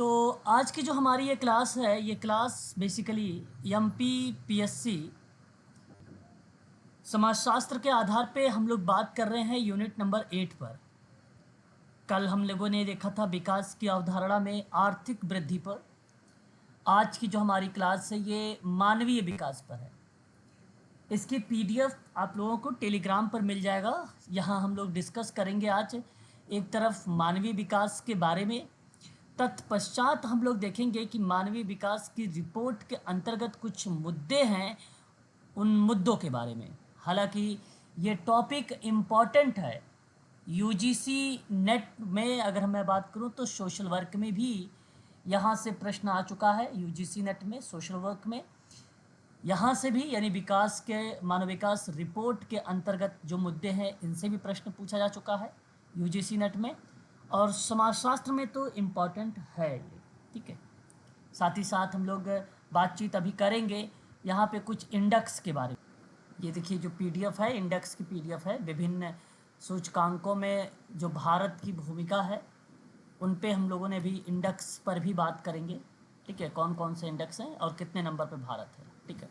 तो आज की जो हमारी ये क्लास है, ये क्लास बेसिकली एमपीपीएससी समाजशास्त्र के आधार पे हम लोग बात कर रहे हैं यूनिट नंबर 8 पर। कल हम लोगों ने देखा था विकास की अवधारणा में आर्थिक वृद्धि पर। आज की जो हमारी क्लास है ये मानवीय विकास पर है। इसकी पीडीएफ आप लोगों को टेलीग्राम पर मिल जाएगा। यहाँ हम लोग डिस्कस करेंगे आज एक तरफ मानवीय विकास के बारे में, तत्पश्चात हम लोग देखेंगे कि मानवीय विकास की रिपोर्ट के अंतर्गत कुछ मुद्दे हैं, उन मुद्दों के बारे में। हालांकि ये टॉपिक इम्पॉर्टेंट है। यूजीसी नेट में अगर मैं बात करूं तो सोशल वर्क में भी यहाँ से प्रश्न आ चुका है। यूजीसी नेट में सोशल वर्क में यहाँ से भी, यानी विकास के मानव विकास रिपोर्ट के अंतर्गत जो मुद्दे हैं इनसे भी प्रश्न पूछा जा चुका है यूजीसी नेट में। और समाजशास्त्र में तो इम्पॉर्टेंट है ये, ठीक है। साथ ही साथ हम लोग बातचीत अभी करेंगे यहाँ पे कुछ इंडेक्स के बारे में। ये देखिए जो पीडीएफ है, इंडेक्स की पीडीएफ है। विभिन्न सूचकांकों में जो भारत की भूमिका है उन पे हम लोगों ने भी इंडेक्स पर भी बात करेंगे, ठीक है। कौन कौन से इंडेक्स हैं और कितने नंबर पे भारत है, ठीक है।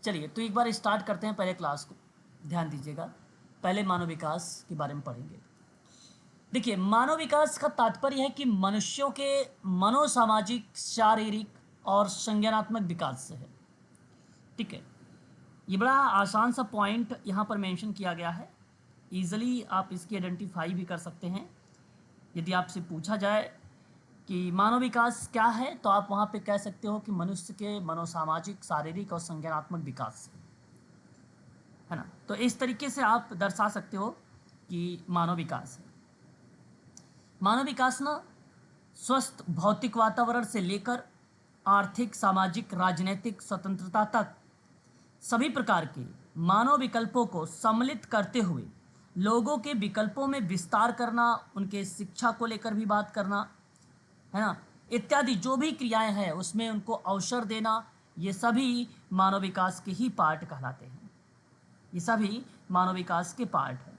चलिए तो एक बार स्टार्ट करते हैं पहले क्लास को। ध्यान दीजिएगा, पहले मानव विकास के बारे में पढ़ेंगे। देखिए, मानव विकास का तात्पर्य है कि मनुष्यों के मनोसामाजिक, शारीरिक और संज्ञानात्मक विकास से है, ठीक है। ये बड़ा आसान सा पॉइंट यहाँ पर मेंशन किया गया है। ईजिली आप इसकी आइडेंटिफाई भी कर सकते हैं। यदि आपसे पूछा जाए कि मानव विकास क्या है तो आप वहाँ पे कह सकते हो कि मनुष्य के मनोसामाजिक, शारीरिक और संज्ञानात्मक विकास से, है ना। तो इस तरीके से आप दर्शा सकते हो कि मानव विकास है। मानव विकास ना स्वस्थ भौतिक वातावरण से लेकर आर्थिक, सामाजिक, राजनीतिक स्वतंत्रता तक सभी प्रकार के मानव विकल्पों को सम्मिलित करते हुए लोगों के विकल्पों में विस्तार करना, उनके शिक्षा को लेकर भी बात करना, है ना, इत्यादि जो भी क्रियाएं हैं उसमें उनको अवसर देना, ये सभी मानव विकास के ही पार्ट कहलाते हैं। ये सभी मानव विकास के पार्ट हैं।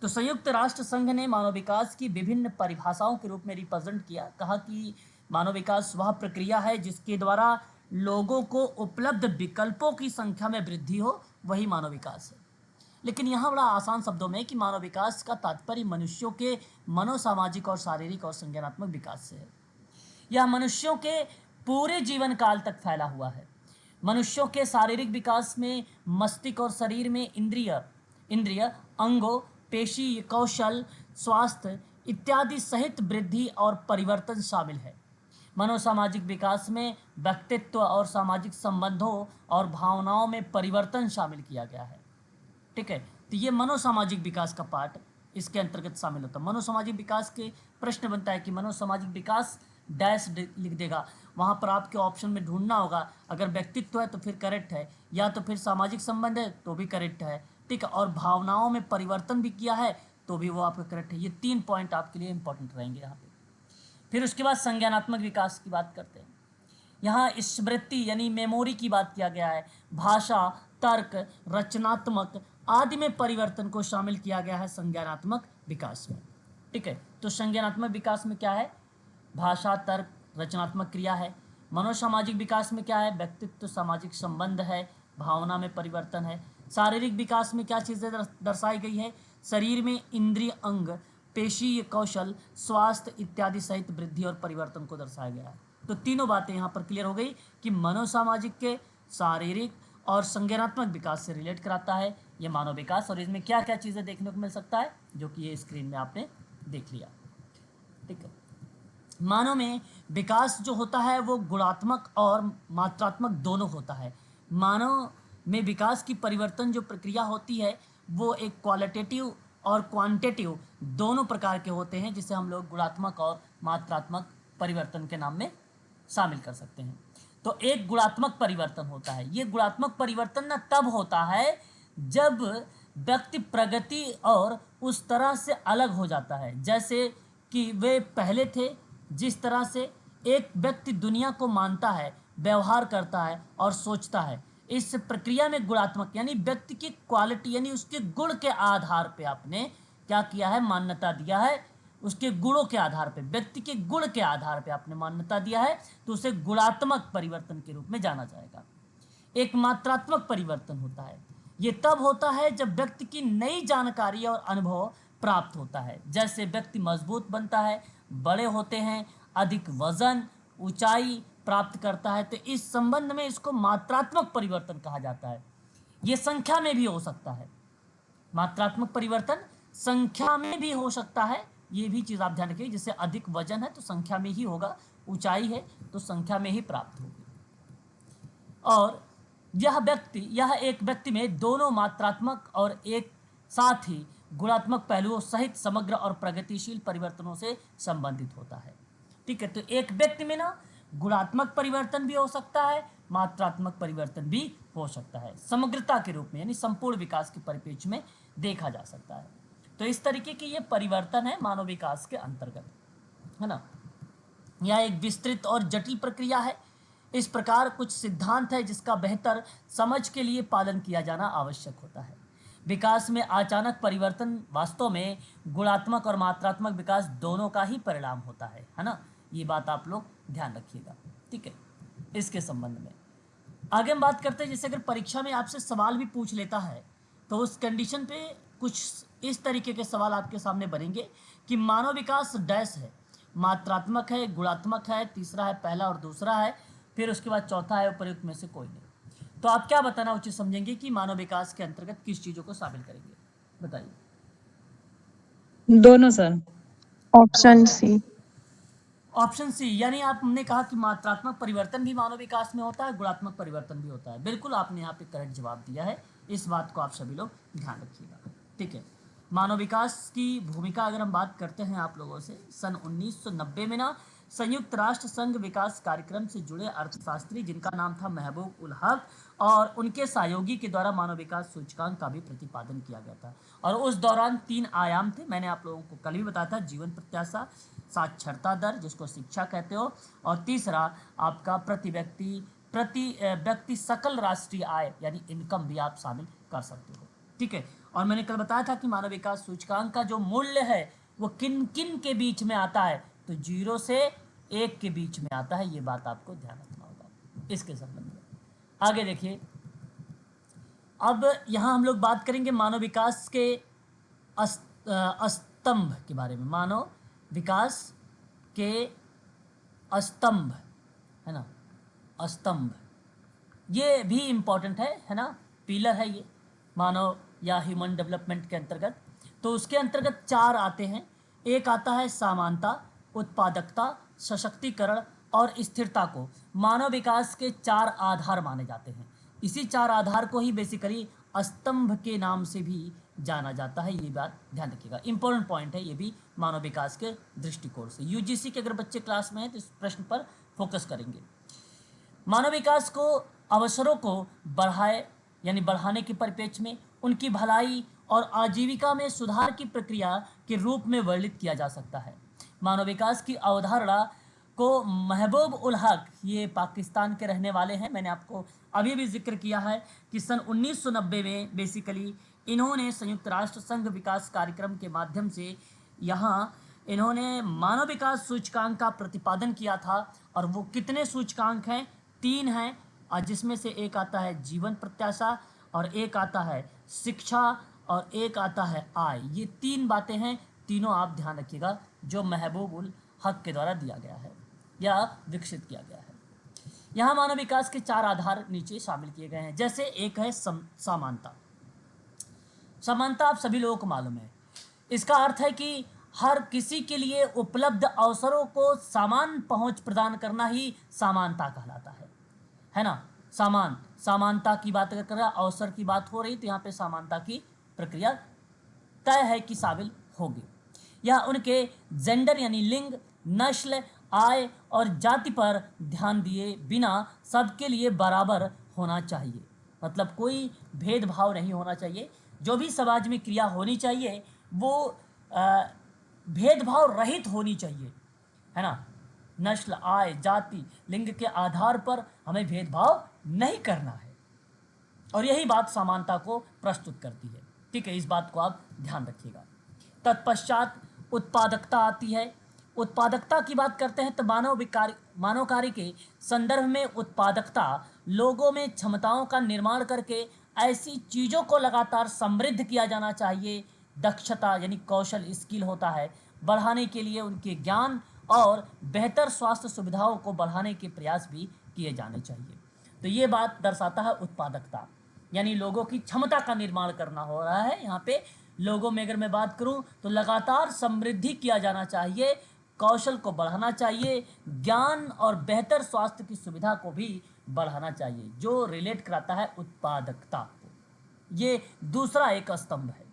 तो संयुक्त राष्ट्र संघ ने मानव विकास की विभिन्न परिभाषाओं के रूप में रिप्रेजेंट किया। कहा कि मानव विकास वह प्रक्रिया है जिसके द्वारा लोगों को उपलब्ध विकल्पों की संख्या में वृद्धि हो, वही मानव विकास है। लेकिन यहाँ बड़ा आसान शब्दों में कि मानव विकास का तात्पर्य मनुष्यों के मनोसामाजिक और शारीरिक और संज्ञानात्मक विकास से है। यह मनुष्यों के पूरे जीवन काल तक फैला हुआ है। मनुष्यों के शारीरिक विकास में मस्तिष्क और शरीर में इंद्रिय अंगों, पेशी, कौशल, स्वास्थ्य इत्यादि सहित वृद्धि और परिवर्तन शामिल है। मनोसामाजिक विकास में व्यक्तित्व और सामाजिक संबंधों और भावनाओं में परिवर्तन शामिल किया गया है, ठीक है। तो ये मनोसामाजिक विकास का पार्ट इसके अंतर्गत शामिल होता है। मनोसामाजिक विकास के प्रश्न बनता है कि मनोसामाजिक विकास डैश लिख देगा, वहाँ पर आपके ऑप्शन में ढूंढना होगा। अगर व्यक्तित्व है तो फिर करेक्ट है, या तो फिर सामाजिक संबंध है तो भी करेक्ट है, ठीक है। और भावनाओं में परिवर्तन भी किया है तो भी वो आपका करेक्ट है। ये 3 पॉइंट आपके लिए इंपॉर्टेंट रहेंगे यहाँ पे। फिर उसके बाद संज्ञानात्मक विकास की बात करते हैं। यहाँ स्मृति यानी मेमोरी की बात किया गया है। भाषा, तर्क, रचनात्मक आदि में परिवर्तन को शामिल किया गया है संज्ञानात्मक विकास में, ठीक है। तो संज्ञानात्मक विकास में क्या है? भाषा, तर्क, रचनात्मक क्रिया है। मनोसामाजिक विकास में क्या है? व्यक्तित्व, सामाजिक संबंध है, भावना में परिवर्तन है। शारीरिक विकास में क्या चीज़ें दर्शाई गई है? शरीर में इंद्रिय, अंग, पेशी, कौशल, स्वास्थ्य इत्यादि सहित वृद्धि और परिवर्तन को दर्शाया गया है। तो तीनों बातें यहाँ पर क्लियर हो गई कि मनोसामाजिक के शारीरिक और संज्ञानात्मक विकास से रिलेट कराता है ये मानव विकास। और इसमें क्या क्या चीज़ें देखने को मिल सकता है जो कि ये स्क्रीन में आपने देख लिया, ठीक है। मानव में विकास जो होता है वो गुणात्मक और मात्रात्मक दोनों होता है। मानव में विकास की परिवर्तन जो प्रक्रिया होती है वो एक क्वालिटेटिव और क्वांटिटेटिव दोनों प्रकार के होते हैं, जिसे हम लोग गुणात्मक और मात्रात्मक परिवर्तन के नाम में शामिल कर सकते हैं। तो एक गुणात्मक परिवर्तन होता है। ये गुणात्मक परिवर्तन ना तब होता है जब व्यक्ति प्रगति और उस तरह से अलग हो जाता है जैसे कि वे पहले थे। जिस तरह से एक व्यक्ति दुनिया को मानता है, व्यवहार करता है और सोचता है, इस प्रक्रिया में गुणात्मक यानी व्यक्ति की क्वालिटी यानी उसके गुण के आधार पे आपने क्या किया है? मान्यता दिया है, उसके गुणों के आधार पे, व्यक्ति के गुण के आधार पे आपने मान्यता दिया है तो उसे गुणात्मक परिवर्तन के रूप में जाना जाएगा। एक मात्रात्मक परिवर्तन होता है, ये तब होता है जब व्यक्ति की नई जानकारी और अनुभव प्राप्त होता है। जैसे व्यक्ति मजबूत बनता है, बड़े होते हैं, अधिक वजन, ऊंचाई प्राप्त करता है, तो इस संबंध में इसको मात्रात्मक परिवर्तन कहा जाता है। ये संख्या में भी हो सकता है, मात्रात्मक परिवर्तन संख्या में भी हो सकता है, ये भी चीज़ आप ध्यान रखिए। जैसे अधिक वजन है तो संख्या में ही होगा, ऊंचाई है तो संख्या में ही प्राप्त होगी। और यह एक व्यक्ति में दोनों मात्रात्मक और एक साथ ही गुणात्मक पहलुओं सहित समग्र और प्रगतिशील परिवर्तनों से संबंधित होता है। ठीक है, तो एक व्यक्ति में ना गुणात्मक परिवर्तन भी हो सकता है, मात्रात्मक परिवर्तन भी हो सकता है, समग्रता के रूप में यानी संपूर्ण विकास के परिप्रेक्ष्य में देखा जा सकता है। तो इस तरीके की ये परिवर्तन है मानव विकास के अंतर्गत, है ना। यह एक विस्तृत और जटिल प्रक्रिया है। इस प्रकार कुछ सिद्धांत है जिसका बेहतर समझ के लिए पालन किया जाना आवश्यक होता है। विकास में अचानक परिवर्तन वास्तव में गुणात्मक और मात्रात्मक विकास दोनों का ही परिणाम होता है ना। ये बात आप लोग ध्यान रखिएगा, ठीक है। इसके संबंध में आगे हम बात करते हैं, जैसे अगर परीक्षा में आपसे सवाल भी पूछ लेता है तो उस कंडीशन पे कुछ इस तरीके के सवाल आपके सामने बनेंगे कि मानव विकास डैश है, मात्रात्मक है, गुणात्मक है, तीसरा है पहला और दूसरा है, फिर उसके बाद चौथा है उपयुक्त में से कोई नहीं। तो आप क्या बताना उचित समझेंगे कि मानव विकास के अंतर्गत किस चीज़ों को शामिल करेंगे, बताइए। दोनों sir. Option C. Option C, यानी आपने कहा कि मात्रात्मक परिवर्तन भी मानव विकास में होता है, गुणात्मक परिवर्तन भी होता है। बिल्कुल आपने यहाँ पे करेक्ट जवाब दिया है, इस बात को आप सभी लोग ध्यान रखिएगा, ठीक है। मानव विकास की भूमिका अगर हम बात करते हैं आप लोगों से, सन 1990 में ना संयुक्त राष्ट्र संघ विकास कार्यक्रम से जुड़े अर्थशास्त्री जिनका नाम था महबूब उल हक और उनके सहयोगी के द्वारा मानव विकास सूचकांक का भी प्रतिपादन किया गया था। और उस दौरान 3 आयाम थे, मैंने आप लोगों को कल भी बताया था, जीवन प्रत्याशा, साक्षरता दर जिसको शिक्षा कहते हो, और तीसरा आपका प्रति व्यक्ति सकल राष्ट्रीय आय यानी इनकम भी आप शामिल कर सकते हो, ठीक है। और मैंने कल बताया था कि मानव विकास सूचकांक का जो मूल्य है वो किन किन के बीच में आता है, तो 0 से 1 के बीच में आता है, ये बात आपको ध्यान रखना होगा इसके संबंध में। आगे देखिए, अब यहाँ हम लोग बात करेंगे मानव विकास के स्तंभ के बारे में, मानव विकास के स्तंभ, है ना, स्तंभ, ये भी इम्पॉर्टेंट है ना, पिलर है ये मानव या ह्यूमन डेवलपमेंट के अंतर्गत। तो उसके अंतर्गत 4 आते हैं, एक आता है समानता, उत्पादकता, सशक्तिकरण और स्थिरता को मानव विकास के 4 आधार माने जाते हैं। इसी 4 आधार को ही बेसिकली स्तंभ के नाम से भी जाना जाता है, ये बात ध्यान रखिएगा, इंपॉर्टेंट पॉइंट है ये भी मानव विकास के दृष्टिकोण से। यूजीसी के अगर बच्चे क्लास में हैं तो इस प्रश्न पर फोकस करेंगे। मानव विकास को अवसरों को बढ़ाने के परिप्रेक्ष्य में उनकी भलाई और आजीविका में सुधार की प्रक्रिया के रूप में वर्णित किया जा सकता है। मानव विकास की अवधारणा को महबूब उल हक, ये पाकिस्तान के रहने वाले हैं, मैंने आपको अभी भी जिक्र किया है कि सन 1990 में बेसिकली इन्होंने संयुक्त राष्ट्र संघ विकास कार्यक्रम के माध्यम से यहाँ इन्होंने मानव विकास सूचकांक का प्रतिपादन किया था। और वो कितने सूचकांक हैं, 3 हैं, और जिसमें से एक आता है जीवन प्रत्याशा और एक आता है शिक्षा और एक आता है आय। ये 3 बातें हैं, तीनों आप ध्यान रखिएगा, जो महबूब उल हक के द्वारा दिया गया है या विकसित किया गया है। यहाँ मानव विकास के 4 आधार नीचे शामिल किए गए हैं। जैसे एक है समानता। समानता आप सभी लोगों को मालूम है, इसका अर्थ है कि हर किसी के लिए उपलब्ध अवसरों को समान पहुंच प्रदान करना ही समानता कहलाता है ना। समानता की बात अगर कर रहा, अवसर की बात हो रही, तो यहाँ पे समानता की प्रक्रिया तय है कि शामिल होगी। यह उनके जेंडर यानी लिंग, नस्ल, आय और जाति पर ध्यान दिए बिना सबके लिए बराबर होना चाहिए, मतलब कोई भेदभाव नहीं होना चाहिए। जो भी समाज में क्रिया होनी चाहिए वो भेदभाव रहित होनी चाहिए, है ना। नस्ल, आय, जाति, लिंग के आधार पर हमें भेदभाव नहीं करना है, और यही बात समानता को प्रस्तुत करती है, ठीक है। इस बात को आप ध्यान रखिएगा। तत्पश्चात उत्पादकता आती है। उत्पादकता की बात करते हैं तो मानव कार्य के संदर्भ में उत्पादकता लोगों में क्षमताओं का निर्माण करके ऐसी चीज़ों को लगातार समृद्ध किया जाना चाहिए। दक्षता यानी कौशल स्किल होता है, बढ़ाने के लिए उनके ज्ञान और बेहतर स्वास्थ्य सुविधाओं को बढ़ाने के प्रयास भी किए जाने चाहिए। तो ये बात दर्शाता है उत्पादकता, यानी लोगों की क्षमता का निर्माण करना हो रहा है यहाँ पे। लोगों में अगर मैं बात करूँ तो लगातार समृद्धि किया जाना चाहिए, कौशल को बढ़ाना चाहिए, ज्ञान और बेहतर स्वास्थ्य की सुविधा को भी बढ़ाना चाहिए, जो रिलेट कराता है उत्पादकता को। ये दूसरा एक स्तंभ है।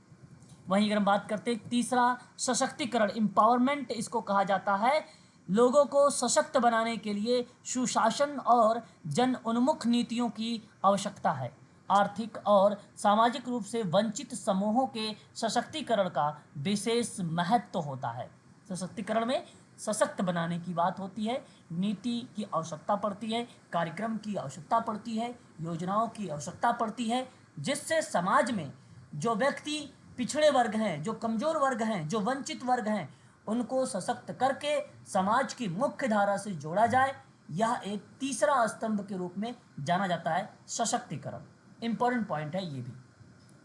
वहीं अगर हम बात करते हैं तीसरा, सशक्तिकरण, एम्पावरमेंट इसको कहा जाता है। लोगों को सशक्त बनाने के लिए सुशासन और जन उन्मुख नीतियों की आवश्यकता है। आर्थिक और सामाजिक रूप से वंचित समूहों के सशक्तिकरण का विशेष महत्व होता है। सशक्तिकरण में सशक्त बनाने की बात होती है, नीति की आवश्यकता पड़ती है, कार्यक्रम की आवश्यकता पड़ती है, योजनाओं की आवश्यकता पड़ती है, जिससे समाज में जो व्यक्ति पिछड़े वर्ग हैं, जो कमज़ोर वर्ग हैं, जो वंचित वर्ग हैं, उनको सशक्त करके समाज की मुख्य धारा से जोड़ा जाए। यह एक तीसरा स्तंभ के रूप में जाना जाता है, सशक्तिकरण। इम्पोर्टेंट पॉइंट है ये भी।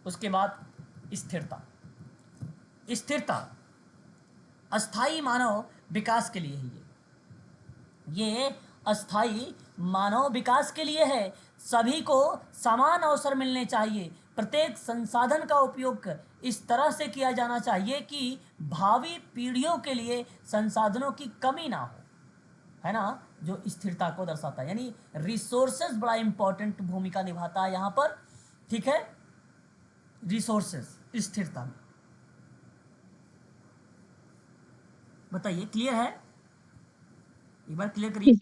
उसके बाद स्थिरता। स्थिरता अस्थाई मानव विकास के लिए है। ये अस्थाई मानव विकास के लिए है। सभी को समान अवसर मिलने चाहिए। प्रत्येक संसाधन का उपयोग इस तरह से किया जाना चाहिए कि भावी पीढ़ियों के लिए संसाधनों की कमी ना हो, है ना, जो स्थिरता को दर्शाता है। यानी रिसोर्सेज बड़ा इंपॉर्टेंट भूमिका निभाता है यहाँ पर, ठीक है, रिसोर्सेज स्थिरता में। बताइए, क्लियर है? एक बार क्लियर करिए।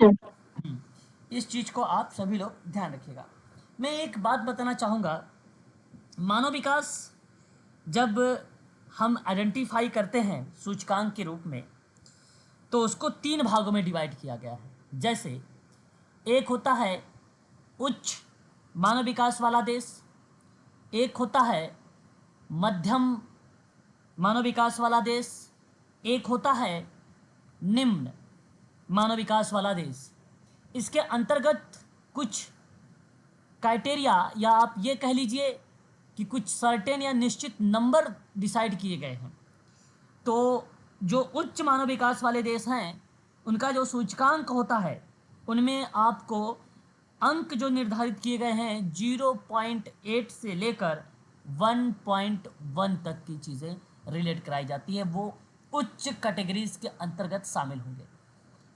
इस चीज़ को आप सभी लोग ध्यान रखिएगा। मैं एक बात बताना चाहूँगा, मानव विकास जब हम आइडेंटिफाई करते हैं सूचकांक के रूप में, तो उसको 3 भागों में डिवाइड किया गया है। जैसे एक होता है उच्च मानव विकास वाला देश, एक होता है मध्यम मानव विकास वाला देश, एक होता है निम्न मानव विकास वाला देश। इसके अंतर्गत कुछ क्राइटेरिया, या आप ये कह लीजिए कि कुछ सर्टेन या निश्चित नंबर डिसाइड किए गए हैं। तो जो उच्च मानव विकास वाले देश हैं, उनका जो सूचकांक होता है, उनमें आपको अंक जो निर्धारित किए गए हैं 0.8 से लेकर 1.1 तक की चीज़ें रिलेट कराई जाती है, वो उच्च कैटेगरीज के अंतर्गत शामिल होंगे।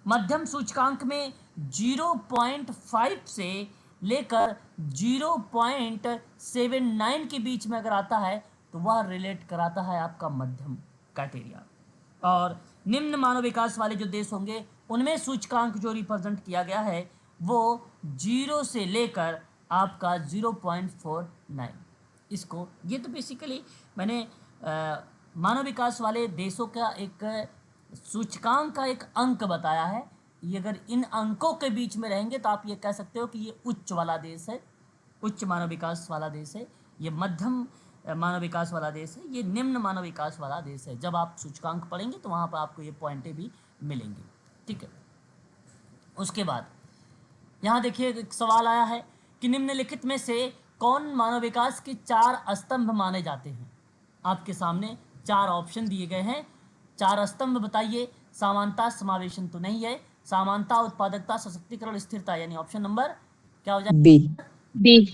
मध्यम सूचकांक में 0.5 से लेकर 0.79 के बीच में अगर आता है तो वह रिलेट कराता है आपका मध्यम क्राइटेरिया। और निम्न मानव विकास वाले जो देश होंगे, उनमें सूचकांक जो रिप्रेजेंट किया गया है वो 0 से लेकर आपका 0.49। इसको, ये तो बेसिकली मैंने मानव विकास वाले देशों का एक सूचकांक का एक अंक बताया है। ये अगर इन अंकों के बीच में रहेंगे तो आप ये कह सकते हो कि ये उच्च वाला देश है, उच्च मानव विकास वाला देश है। ये मध्यम मानव विकास वाला देश है, ये निम्न मानव विकास वाला देश है। जब आप सूचकांक पढ़ेंगे तो वहाँ पर आपको ये पॉइंटें भी मिलेंगी, ठीक है। उसके बाद यहाँ देखिए एक सवाल आया है कि निम्नलिखित में से कौन मानव विकास के 4 स्तंभ माने जाते हैं। आपके सामने 4 ऑप्शन दिए गए हैं। 4 स्तंभ बताइए। समानता, समावेशन तो नहीं है। समानता, उत्पादकता, सशक्तिकरण, स्थिरता, यानी ऑप्शन नंबर क्या हो जाए? बी। बी।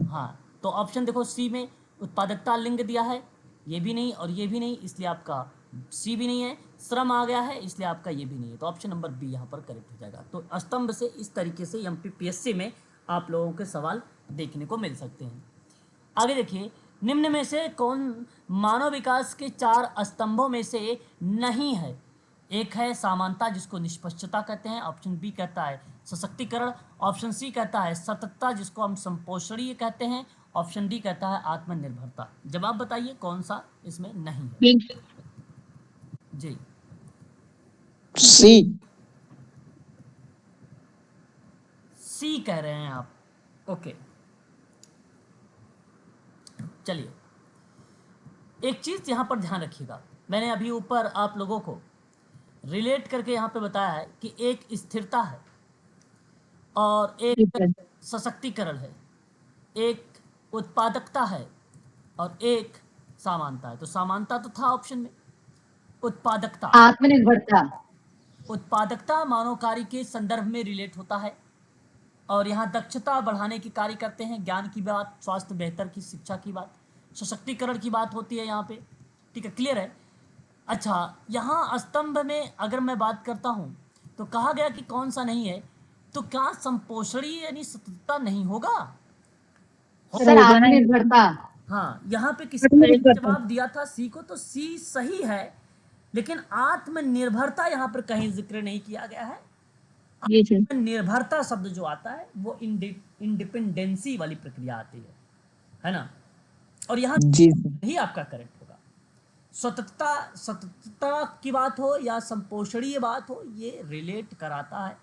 हाँ, तो ऑप्शन देखो सी में उत्पादकता लिंग दिया है, ये भी नहीं और ये भी नहीं, इसलिए आपका सी भी नहीं है। श्रम आ गया है, इसलिए आपका ये भी नहीं है, तो ऑप्शन नंबर बी यहाँ पर करेक्ट हो जाएगा। तो स्तंभ से इस तरीके से एमपीपीएससी में आप लोगों के सवाल देखने को मिल सकते हैं। आगे देखिए, निम्न में से कौन मानव विकास के 4 स्तंभों में से नहीं है। एक है समानता, जिसको निष्पक्षता कहते हैं, ऑप्शन बी कहता है सशक्तिकरण, ऑप्शन सी कहता है सततता, जिसको हम संपोषणीय कहते हैं, ऑप्शन डी कहता है आत्मनिर्भरता। जवाब बताइए कौन सा इसमें नहीं है? जी, सी। सी कह रहे हैं आप, ओके। चलिए, एक चीज़ यहाँ पर ध्यान रखिएगा, मैंने अभी ऊपर आप लोगों को रिलेट करके यहाँ पे बताया है कि एक स्थिरता है और ठीक एक है। सशक्तिकरण है, एक उत्पादकता है और एक समानता है। तो समानता तो था ऑप्शन में। उत्पादकता, आत्मनिर्भरता। उत्पादकता मानव कार्य के संदर्भ में रिलेट होता है और यहाँ दक्षता बढ़ाने की कार्य करते हैं, ज्ञान की बात, स्वास्थ्य बेहतर की, शिक्षा की बात, सशक्तिकरण की बात होती है यहाँ पे। ठीक है, क्लियर है। अच्छा, यहाँ स्तंभ में अगर मैं बात करता हूँ तो कहा गया कि कौन सा नहीं है, तो क्या संपोषणी यानी सततता नहीं होगा? सर आत्मनिर्भरता। हाँ, यहाँ पे किसी ने जवाब दिया था सी को, तो सी सही है, लेकिन आत्मनिर्भरता यहाँ पर कहीं जिक्र नहीं किया गया है। जी सर। निर्भरता शब्द जो आता है वो इंडिपेंडेंसी वाली प्रक्रिया आती है ना। और यहाँ जी सर। ही आपका करेक्ट होगा। सततता, सततता की बात हो या संपोषणीय बात हो, ये रिलेट कराता है।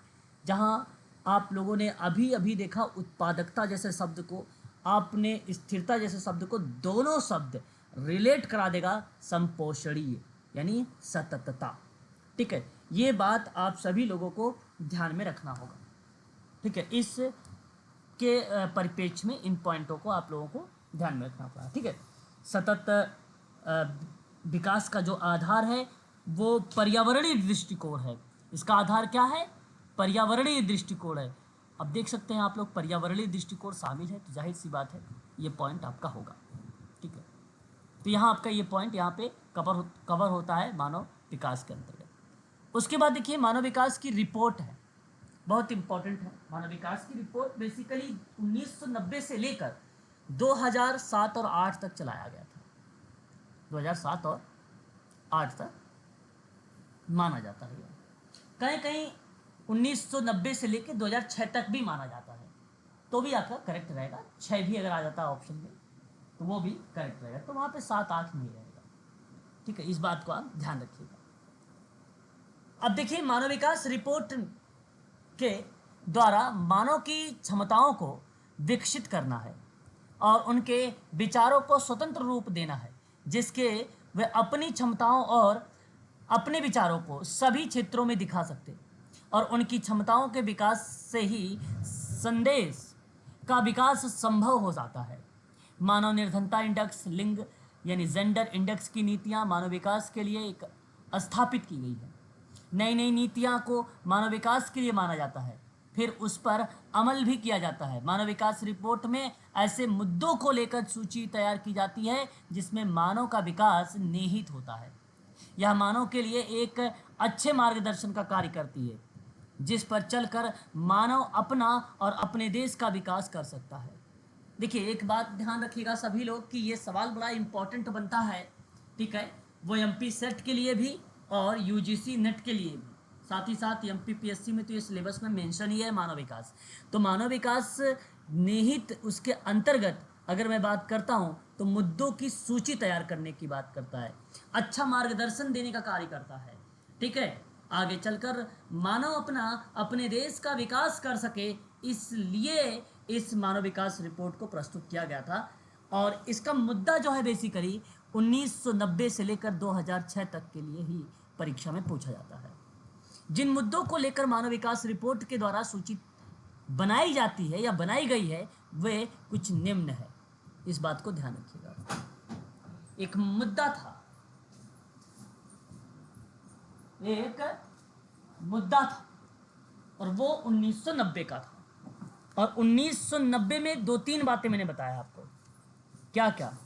जहाँ आप लोगों ने अभी अभी देखा उत्पादकता जैसे शब्द को, आपने स्थिरता जैसे शब्द को, दोनों शब्द रिलेट करा देगा संपोषणीय यानी सततता। ठीक है, ये बात आप सभी लोगों को ध्यान में रखना होगा। ठीक है, इस के परिप्रेक्ष्य में इन पॉइंटों को आप लोगों को ध्यान में रखना पड़ा। ठीक है, सतत विकास का जो आधार है वो पर्यावरणीय दृष्टिकोण है। इसका आधार क्या है? पर्यावरणीय दृष्टिकोण है। अब देख सकते हैं आप लोग, पर्यावरणीय दृष्टिकोण शामिल है तो जाहिर सी बात है ये पॉइंट आपका होगा। ठीक है, तो यहाँ आपका ये पॉइंट यहाँ पे कवर होता है मानव विकास के अंतर्गत। उसके बाद देखिए मानव विकास की रिपोर्ट है, बहुत इंपॉर्टेंट है। मानव विकास की रिपोर्ट बेसिकली 1990 से लेकर 2007 और 8 तक चलाया गया था। 2007 और 8 तक माना जाता है। कहीं कहीं 1990 से लेकर 2006 तक भी माना जाता है, तो भी आपका करेक्ट रहेगा। 6 भी अगर आ जाता है ऑप्शन में तो वो भी करेक्ट रहेगा, तो वहाँ पे 7 8 नहीं रहेगा। ठीक है, इस बात को आप ध्यान रखिएगा। अब देखिए मानव विकास रिपोर्ट के द्वारा मानव की क्षमताओं को विकसित करना है और उनके विचारों को स्वतंत्र रूप देना है, जिसके वे अपनी क्षमताओं और अपने विचारों को सभी क्षेत्रों में दिखा सकते, और उनकी क्षमताओं के विकास से ही संदेश का विकास संभव हो जाता है। मानव निर्धनता इंडेक्स, लिंग यानी जेंडर इंडेक्स की नीतियां मानव विकास के लिए एक स्थापित की गई है। नई नई नीतियां को मानव विकास के लिए माना जाता है, फिर उस पर अमल भी किया जाता है। मानव विकास रिपोर्ट में ऐसे मुद्दों को लेकर सूची तैयार की जाती है जिसमें मानव का विकास निहित होता है। यह मानव के लिए एक अच्छे मार्गदर्शन का कार्य करती है, जिस पर चलकर मानव अपना और अपने देश का विकास कर सकता है। देखिए एक बात ध्यान रखिएगा सभी लोग कि ये सवाल बड़ा इंपॉर्टेंट बनता है। ठीक है, वो एमपी सेट के लिए भी और यूजीसी नेट के लिए भी, साथ ही साथ एमपीपीएससी में तो ये सिलेबस में मेंशन ही है मानव विकास। तो मानव विकास निहित उसके अंतर्गत अगर मैं बात करता हूँ तो मुद्दों की सूची तैयार करने की बात करता है, अच्छा मार्गदर्शन देने का कार्य करता है। ठीक है, आगे चलकर मानव अपना अपने देश का विकास कर सके, इसलिए इस मानव विकास रिपोर्ट को प्रस्तुत किया गया था। और इसका मुद्दा जो है बेसिकली 1990 से लेकर 2006 तक के लिए ही परीक्षा में पूछा जाता है। जिन मुद्दों को लेकर मानव विकास रिपोर्ट के द्वारा सूची बनाई जाती है या बनाई गई है वे कुछ निम्न है, इस बात को ध्यान रखिएगा। एक मुद्दा था, एक मुद्दा था और वो 1990 का था, और 1990 में 2-3 बातें मैंने बताया आपको। क्या क्या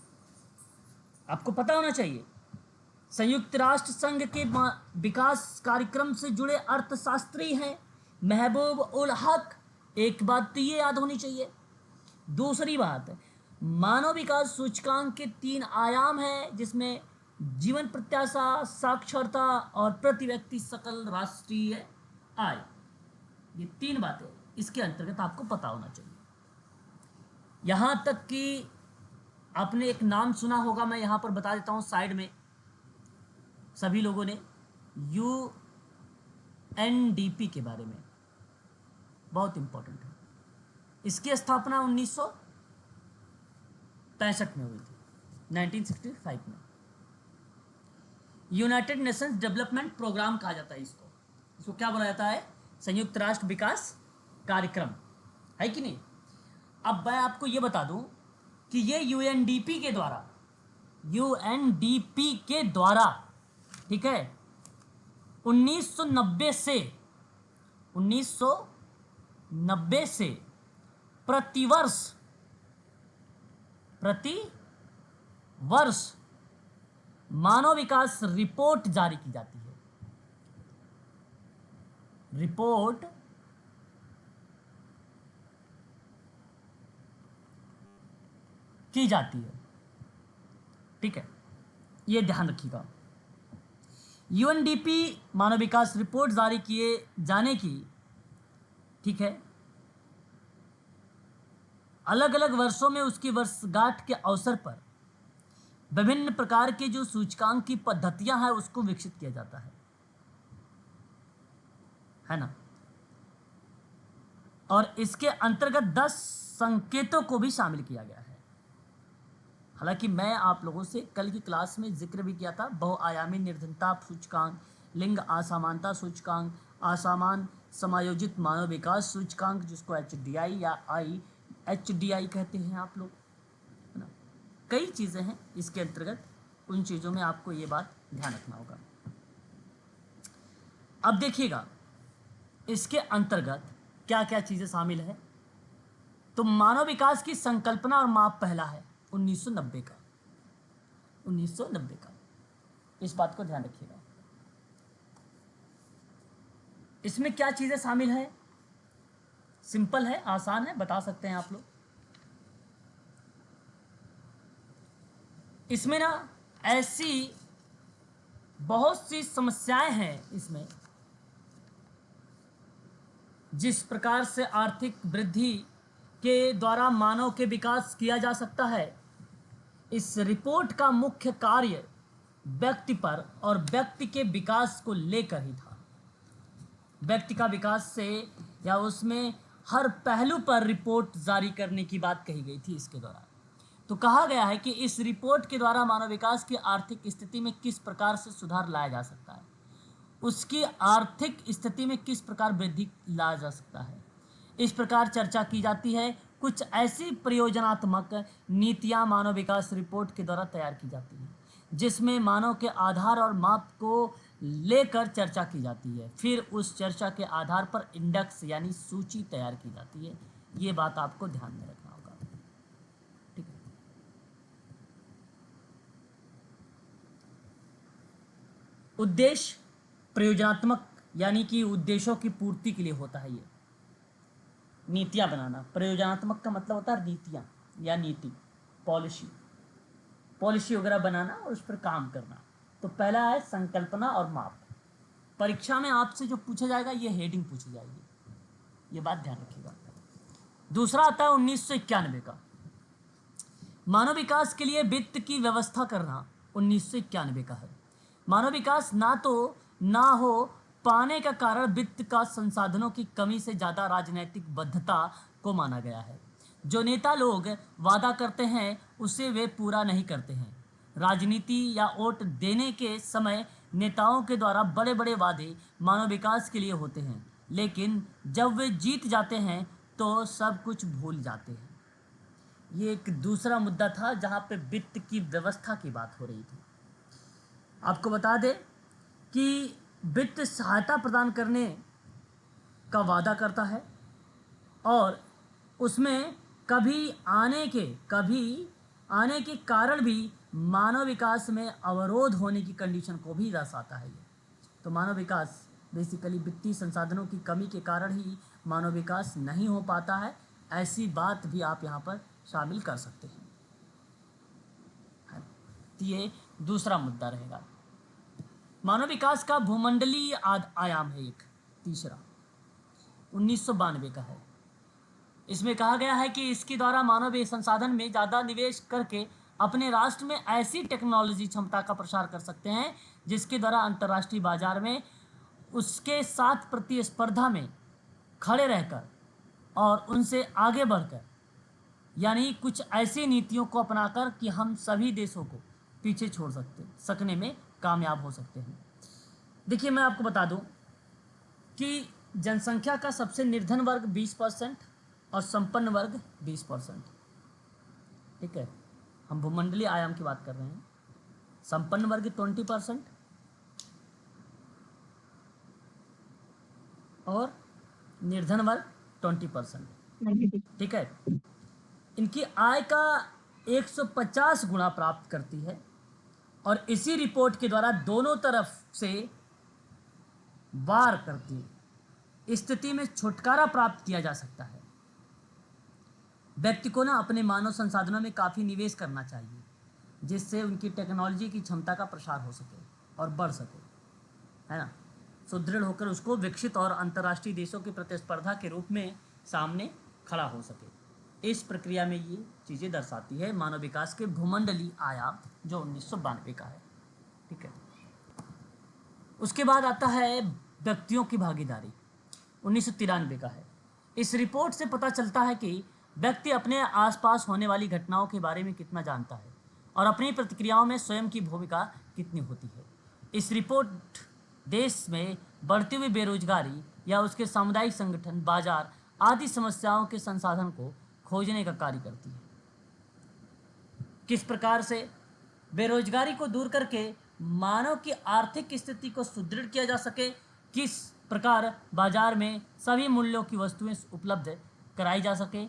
आपको पता होना चाहिए? संयुक्त राष्ट्र संघ के विकास कार्यक्रम से जुड़े अर्थशास्त्री हैं महबूब उल हक, एक बात तो ये याद होनी चाहिए। दूसरी बात, मानव विकास सूचकांक के 3 आयाम हैं, जिसमें जीवन प्रत्याशा, साक्षरता और प्रति व्यक्ति सकल राष्ट्रीय आय, ये 3 बातें इसके अंतर्गत आपको पता होना चाहिए। यहां तक कि आपने एक नाम सुना होगा, मैं यहां पर बता देता हूं साइड में सभी लोगों ने, यूएनडीपी के बारे में, बहुत इंपॉर्टेंट है। इसकी स्थापना 1965 में हुई थी, 1965 में। यूनाइटेड नेशंस डेवलपमेंट प्रोग्राम कहा जाता है इसको। इसको क्या बोला जाता है? संयुक्त राष्ट्र विकास कार्यक्रम, है कि नहीं? अब मैं आपको ये बता दूं कि ये यूएनडीपी के द्वारा, यूएनडीपी के द्वारा, ठीक है, 1990 से 1990 से प्रतिवर्ष मानव विकास रिपोर्ट जारी की जाती है। रिपोर्ट की जाती है, ठीक है, ये ध्यान रखिएगा। यूएनडीपी मानव विकास रिपोर्ट जारी किए जाने की, ठीक है, अलग अलग वर्षों में उसकी वर्षगांठ के अवसर पर विभिन्न प्रकार के जो सूचकांक की पद्धतियां हैं उसको विकसित किया जाता है ना। और इसके अंतर्गत 10 संकेतों को भी शामिल किया गया है। हालांकि मैं आप लोगों से कल की क्लास में जिक्र भी किया था बहुआयामी निर्धनता सूचकांक, लिंग असमानता सूचकांक, असामान समायोजित मानव विकास सूचकांक जिसको एचडीआई या एचडीआई कहते हैं आप लोग, है ना। कई चीज़ें हैं इसके अंतर्गत, उन चीज़ों में आपको ये बात ध्यान रखना होगा। अब देखिएगा इसके अंतर्गत क्या क्या चीज़ें शामिल है। तो मानव विकास की संकल्पना और माप पहला है 1990 का, 1990 का, इस बात को ध्यान रखिएगा। इसमें क्या चीज़ें शामिल है? सिंपल है, आसान है, बता सकते हैं आप लोग। इसमें ना ऐसी बहुत सी समस्याएं हैं इसमें, जिस प्रकार से आर्थिक वृद्धि के द्वारा मानव के विकास किया जा सकता है। इस रिपोर्ट का मुख्य कार्य व्यक्ति पर और व्यक्ति के विकास को लेकर ही था। व्यक्ति का विकास से या उसमें हर पहलू पर रिपोर्ट जारी करने की बात कही गई थी इसके द्वारा। तो कहा गया है कि इस रिपोर्ट के द्वारा मानव विकास की आर्थिक स्थिति में किस प्रकार से सुधार लाया जा सकता है, उसकी आर्थिक स्थिति में किस प्रकार वृद्धि लाया जा सकता है, इस प्रकार चर्चा की जाती है। कुछ ऐसी प्रयोजनात्मक नीतियां मानव विकास रिपोर्ट के द्वारा तैयार की जाती हैं जिसमें मानव के आधार और माप को लेकर चर्चा की जाती है। फिर उस चर्चा के आधार पर इंडेक्स यानी सूची तैयार की जाती है। ये बात आपको ध्यान में रखना होगा, ठीक है। उद्देश्य प्रयोजनात्मक यानी कि उद्देश्यों की पूर्ति के लिए होता है। ये नीतियां बनाना, प्रयोजनात्मक का मतलब होता है नीतियां या नीति, पॉलिसी वगैरह बनाना और उस पर काम करना। तो पहला है संकल्पना और माप। परीक्षा में आपसे जो पूछा जाएगा ये हेडिंग पूछी जाएगी, ये बात ध्यान रखिएगा। दूसरा आता है 1991 का, मानव विकास के लिए वित्त की व्यवस्था करना 1991 का है। मानव विकास ना हो पाने का कारण वित्त का संसाधनों की कमी से ज़्यादा राजनीतिक बद्धता को माना गया है। जो नेता लोग वादा करते हैं उसे वे पूरा नहीं करते हैं। राजनीति या वोट देने के समय नेताओं के द्वारा बड़े बड़े वादे मानव विकास के लिए होते हैं, लेकिन जब वे जीत जाते हैं तो सब कुछ भूल जाते हैं। ये एक दूसरा मुद्दा था जहाँ पे वित्त की व्यवस्था की बात हो रही थी। आपको बता दें कि वित्त सहायता प्रदान करने का वादा करता है और उसमें कभी आने के कारण भी मानव विकास में अवरोध होने की कंडीशन को भी दर्शाता है। ये तो मानव विकास बेसिकली वित्तीय संसाधनों की कमी के कारण ही मानव विकास नहीं हो पाता है, ऐसी बात भी आप यहाँ पर शामिल कर सकते हैं। तो ये दूसरा मुद्दा रहेगा। मानव विकास का भूमंडलीय आयाम है एक तीसरा, 1992 का है। इसमें कहा गया है कि इसके द्वारा मानव संसाधन में ज़्यादा निवेश करके अपने राष्ट्र में ऐसी टेक्नोलॉजी क्षमता का प्रसार कर सकते हैं जिसके द्वारा अंतर्राष्ट्रीय बाजार में उसके साथ प्रतिस्पर्धा में खड़े रहकर और उनसे आगे बढ़कर, यानी कुछ ऐसी नीतियों को अपनाकर कि हम सभी देशों को पीछे छोड़ सकने में कामयाब हो सकते हैं। देखिए मैं आपको बता दूं कि जनसंख्या का सबसे निर्धन वर्ग 20% और संपन्न वर्ग 20%। ठीक है, हम भूमंडलीय आयाम की बात कर रहे हैं। संपन्न वर्ग 20% और निर्धन वर्ग 20%। ठीक है, इनकी आय का 150 गुना प्राप्त करती है और इसी रिपोर्ट के द्वारा दोनों तरफ से वार करती है स्थिति में छुटकारा प्राप्त किया जा सकता है। व्यक्ति को ना अपने मानव संसाधनों में काफ़ी निवेश करना चाहिए, जिससे उनकी टेक्नोलॉजी की क्षमता का प्रसार हो सके और बढ़ सके, है ना, सुदृढ़ होकर उसको विकसित और अंतर्राष्ट्रीय देशों की प्रतिस्पर्धा के रूप में सामने खड़ा हो सके। इस प्रक्रिया में ये चीज़ें दर्शाती है मानव विकास के भूमंडलीय आयाम, जो 1992 का है। ठीक है, उसके बाद आता है व्यक्तियों की भागीदारी, 1993 का है। इस रिपोर्ट से पता चलता है कि व्यक्ति अपने आसपास होने वाली घटनाओं के बारे में कितना जानता है और अपनी प्रतिक्रियाओं में स्वयं की भूमिका कितनी होती है। इस रिपोर्ट देश में बढ़ती हुई बेरोजगारी या उसके सामुदायिक संगठन, बाजार आदि समस्याओं के संसाधन को खोजने का कार्य करती है। किस प्रकार से बेरोजगारी को दूर करके मानव की आर्थिक स्थिति को सुदृढ़ किया जा सके, किस प्रकार बाजार में सभी मूल्यों की वस्तुएं उपलब्ध कराई जा सके,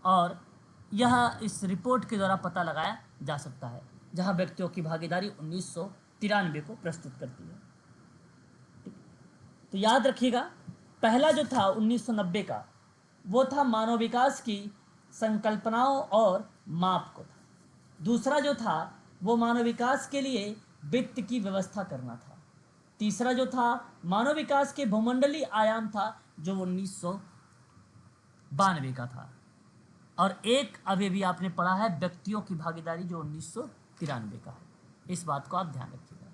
और यह इस रिपोर्ट के द्वारा पता लगाया जा सकता है, जहां व्यक्तियों की भागीदारी 1993 को प्रस्तुत करती है। तो याद रखिएगा, पहला जो था 1990 का, वो था मानव विकास की संकल्पनाओं और माप को था। दूसरा जो था वो मानव विकास के लिए वित्त की व्यवस्था करना था। तीसरा जो था मानव विकास के भूमंडलीय आयाम था, जो 1992 का था। और एक अभी भी आपने पढ़ा है व्यक्तियों की भागीदारी, जो 1993 का है। इस बात को आप ध्यान रखिएगा।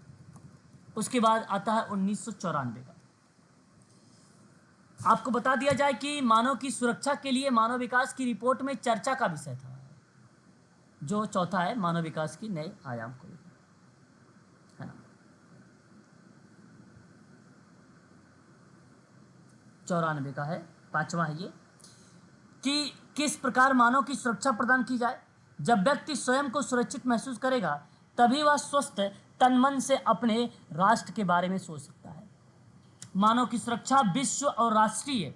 उसके बाद आता है 1994 का। आपको बता दिया जाए कि मानव की सुरक्षा के लिए मानव विकास की रिपोर्ट में चर्चा का विषय था, जो चौथा है मानव विकास की नए आयाम को लेकर, है ना। 94 का है, पांचवा है ये, कि किस प्रकार मानव की सुरक्षा प्रदान की जाए। जब व्यक्ति स्वयं को सुरक्षित महसूस करेगा, तभी वह स्वस्थ तन मन से अपने राष्ट्र के बारे में सोच सकता है। मानव की सुरक्षा विश्व और राष्ट्रीय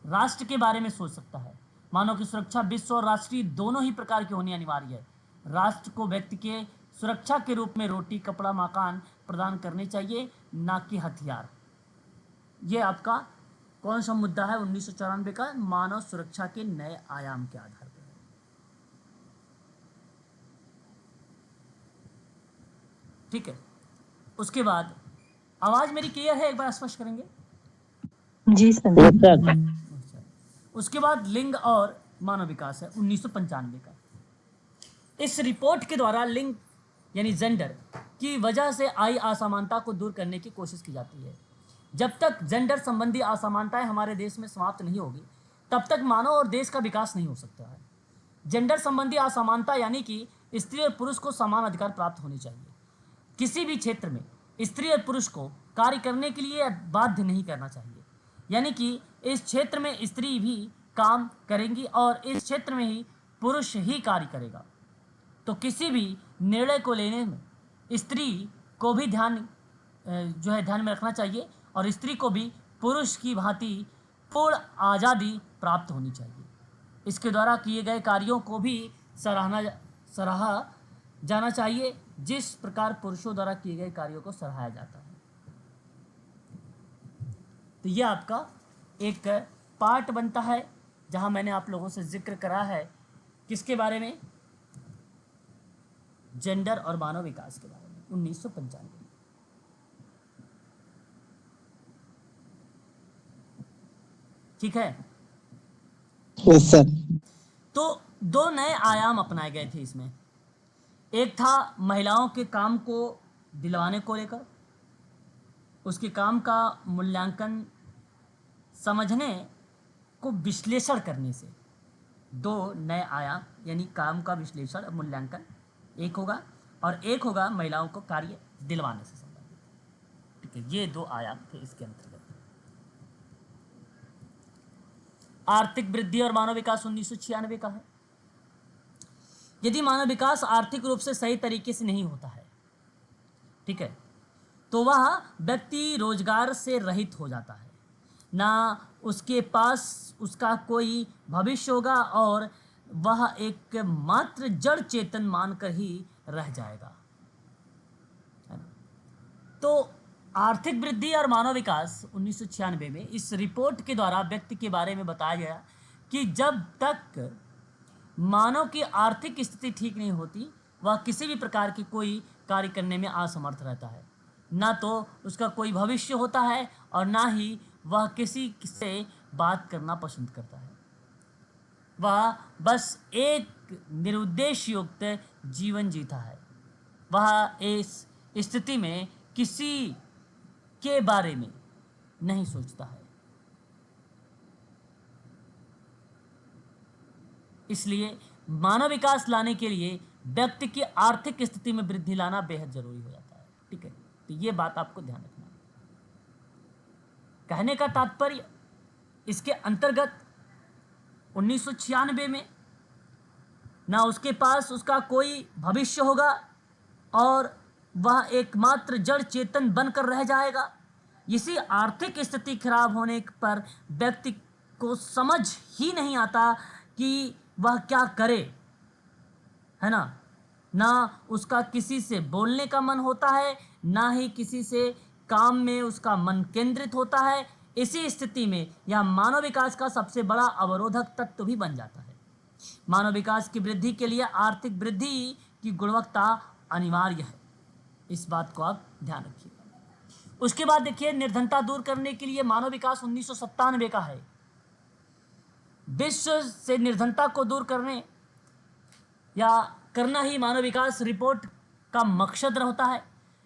राष्ट्र के बारे में सोच सकता है। मानव की सुरक्षा विश्व और राष्ट्रीय दोनों ही प्रकार की होनी अनिवार्य है। राष्ट्र को व्यक्ति के सुरक्षा के रूप में रोटी, कपड़ा, मकान प्रदान करने चाहिए, ना कि हथियार। ये आपका कौन सा मुद्दा है 1994 का? मानव सुरक्षा के नए आयाम के आधार पर। ठीक है, उसके बाद आवाज मेरी क्लियर है? एक बार स्पष्ट करेंगे? जी सर। उसके बाद लिंग और मानव विकास है 1995 का। इस रिपोर्ट के द्वारा लिंग यानी जेंडर की वजह से आई असमानता को दूर करने की कोशिश की जाती है। जब तक जेंडर संबंधी असमानताएं हमारे देश में समाप्त नहीं होगी, तब तक मानव और देश का विकास नहीं हो सकता है। जेंडर संबंधी असमानता यानी कि स्त्री और पुरुष को समान अधिकार प्राप्त होने चाहिए। किसी भी क्षेत्र में स्त्री और पुरुष को कार्य करने के लिए बाध्य नहीं करना चाहिए, यानी कि इस क्षेत्र में स्त्री भी काम करेंगी और इस क्षेत्र में ही पुरुष ही कार्य करेगा। तो किसी भी निर्णय को लेने में स्त्री को भी ध्यान में रखना चाहिए और स्त्री को भी पुरुष की भांति पूर्ण आज़ादी प्राप्त होनी चाहिए। इसके द्वारा किए गए कार्यों को भी सराहा जाना चाहिए, जिस प्रकार पुरुषों द्वारा किए गए कार्यों को सराहाया जाता है। तो ये आपका एक पार्ट बनता है, जहां मैंने आप लोगों से जिक्र करा है किसके बारे में? जेंडर और मानव विकास के बारे में 1995। ठीक है, यस सर। तो दो नए आयाम अपनाए गए थे इसमें। एक था महिलाओं के काम को दिलवाने को लेकर, उसके काम का मूल्यांकन समझने को विश्लेषण करने से। दो नए आयाम यानी काम का विश्लेषण मूल्यांकन एक होगा, और एक होगा महिलाओं को कार्य दिलवाने से संबंधित। ठीक है, ये दो आयाम थे इसके अंतर्गत। आर्थिक वृद्धि और मानव विकास 1996 का है। यदि मानव विकास आर्थिक रूप से सही तरीके से नहीं होता है, ठीक है, तो वह व्यक्ति रोजगार से रहित हो जाता है, ना उसके पास उसका कोई भविष्य होगा और वह एक मात्र जड़ चेतन मानकर ही रह जाएगा। तो आर्थिक वृद्धि और मानव विकास 1996 में इस रिपोर्ट के द्वारा व्यक्ति के बारे में बताया गया कि जब तक मानव की आर्थिक स्थिति ठीक नहीं होती, वह किसी भी प्रकार की कोई कार्य करने में असमर्थ रहता है, ना तो उसका कोई भविष्य होता है और ना ही वह किसी से बात करना पसंद करता है। वह बस एक निरुद्देश्य युक्त जीवन जीता है। वह इस स्थिति में किसी के बारे में नहीं सोचता है। इसलिए मानव विकास लाने के लिए व्यक्ति की आर्थिक स्थिति में वृद्धि लाना बेहद जरूरी हो जाता है। ठीक है, तो ये बात आपको ध्यान रखना है। कहने का तात्पर्य इसके अंतर्गत 1996 में ना उसके पास उसका कोई भविष्य होगा और वह एकमात्र जड़ चेतन बनकर रह जाएगा। इसी आर्थिक स्थिति खराब होने पर व्यक्ति को समझ ही नहीं आता कि वह क्या करे, है ना। ना उसका किसी से बोलने का मन होता है, ना ही किसी से काम में उसका मन केंद्रित होता है। इसी स्थिति में यह मानव विकास का सबसे बड़ा अवरोधक तत्व भी बन जाता है। मानव विकास की वृद्धि के लिए आर्थिक वृद्धि की गुणवत्ता अनिवार्य है। इस बात को आप ध्यान रखिएगा। उसके बाद देखिए, निर्धनता दूर करने के लिए मानव विकास 1997 का है। विश्व से निर्धनता को दूर करने या करना ही मानव विकास रिपोर्ट का मकसद रहता है।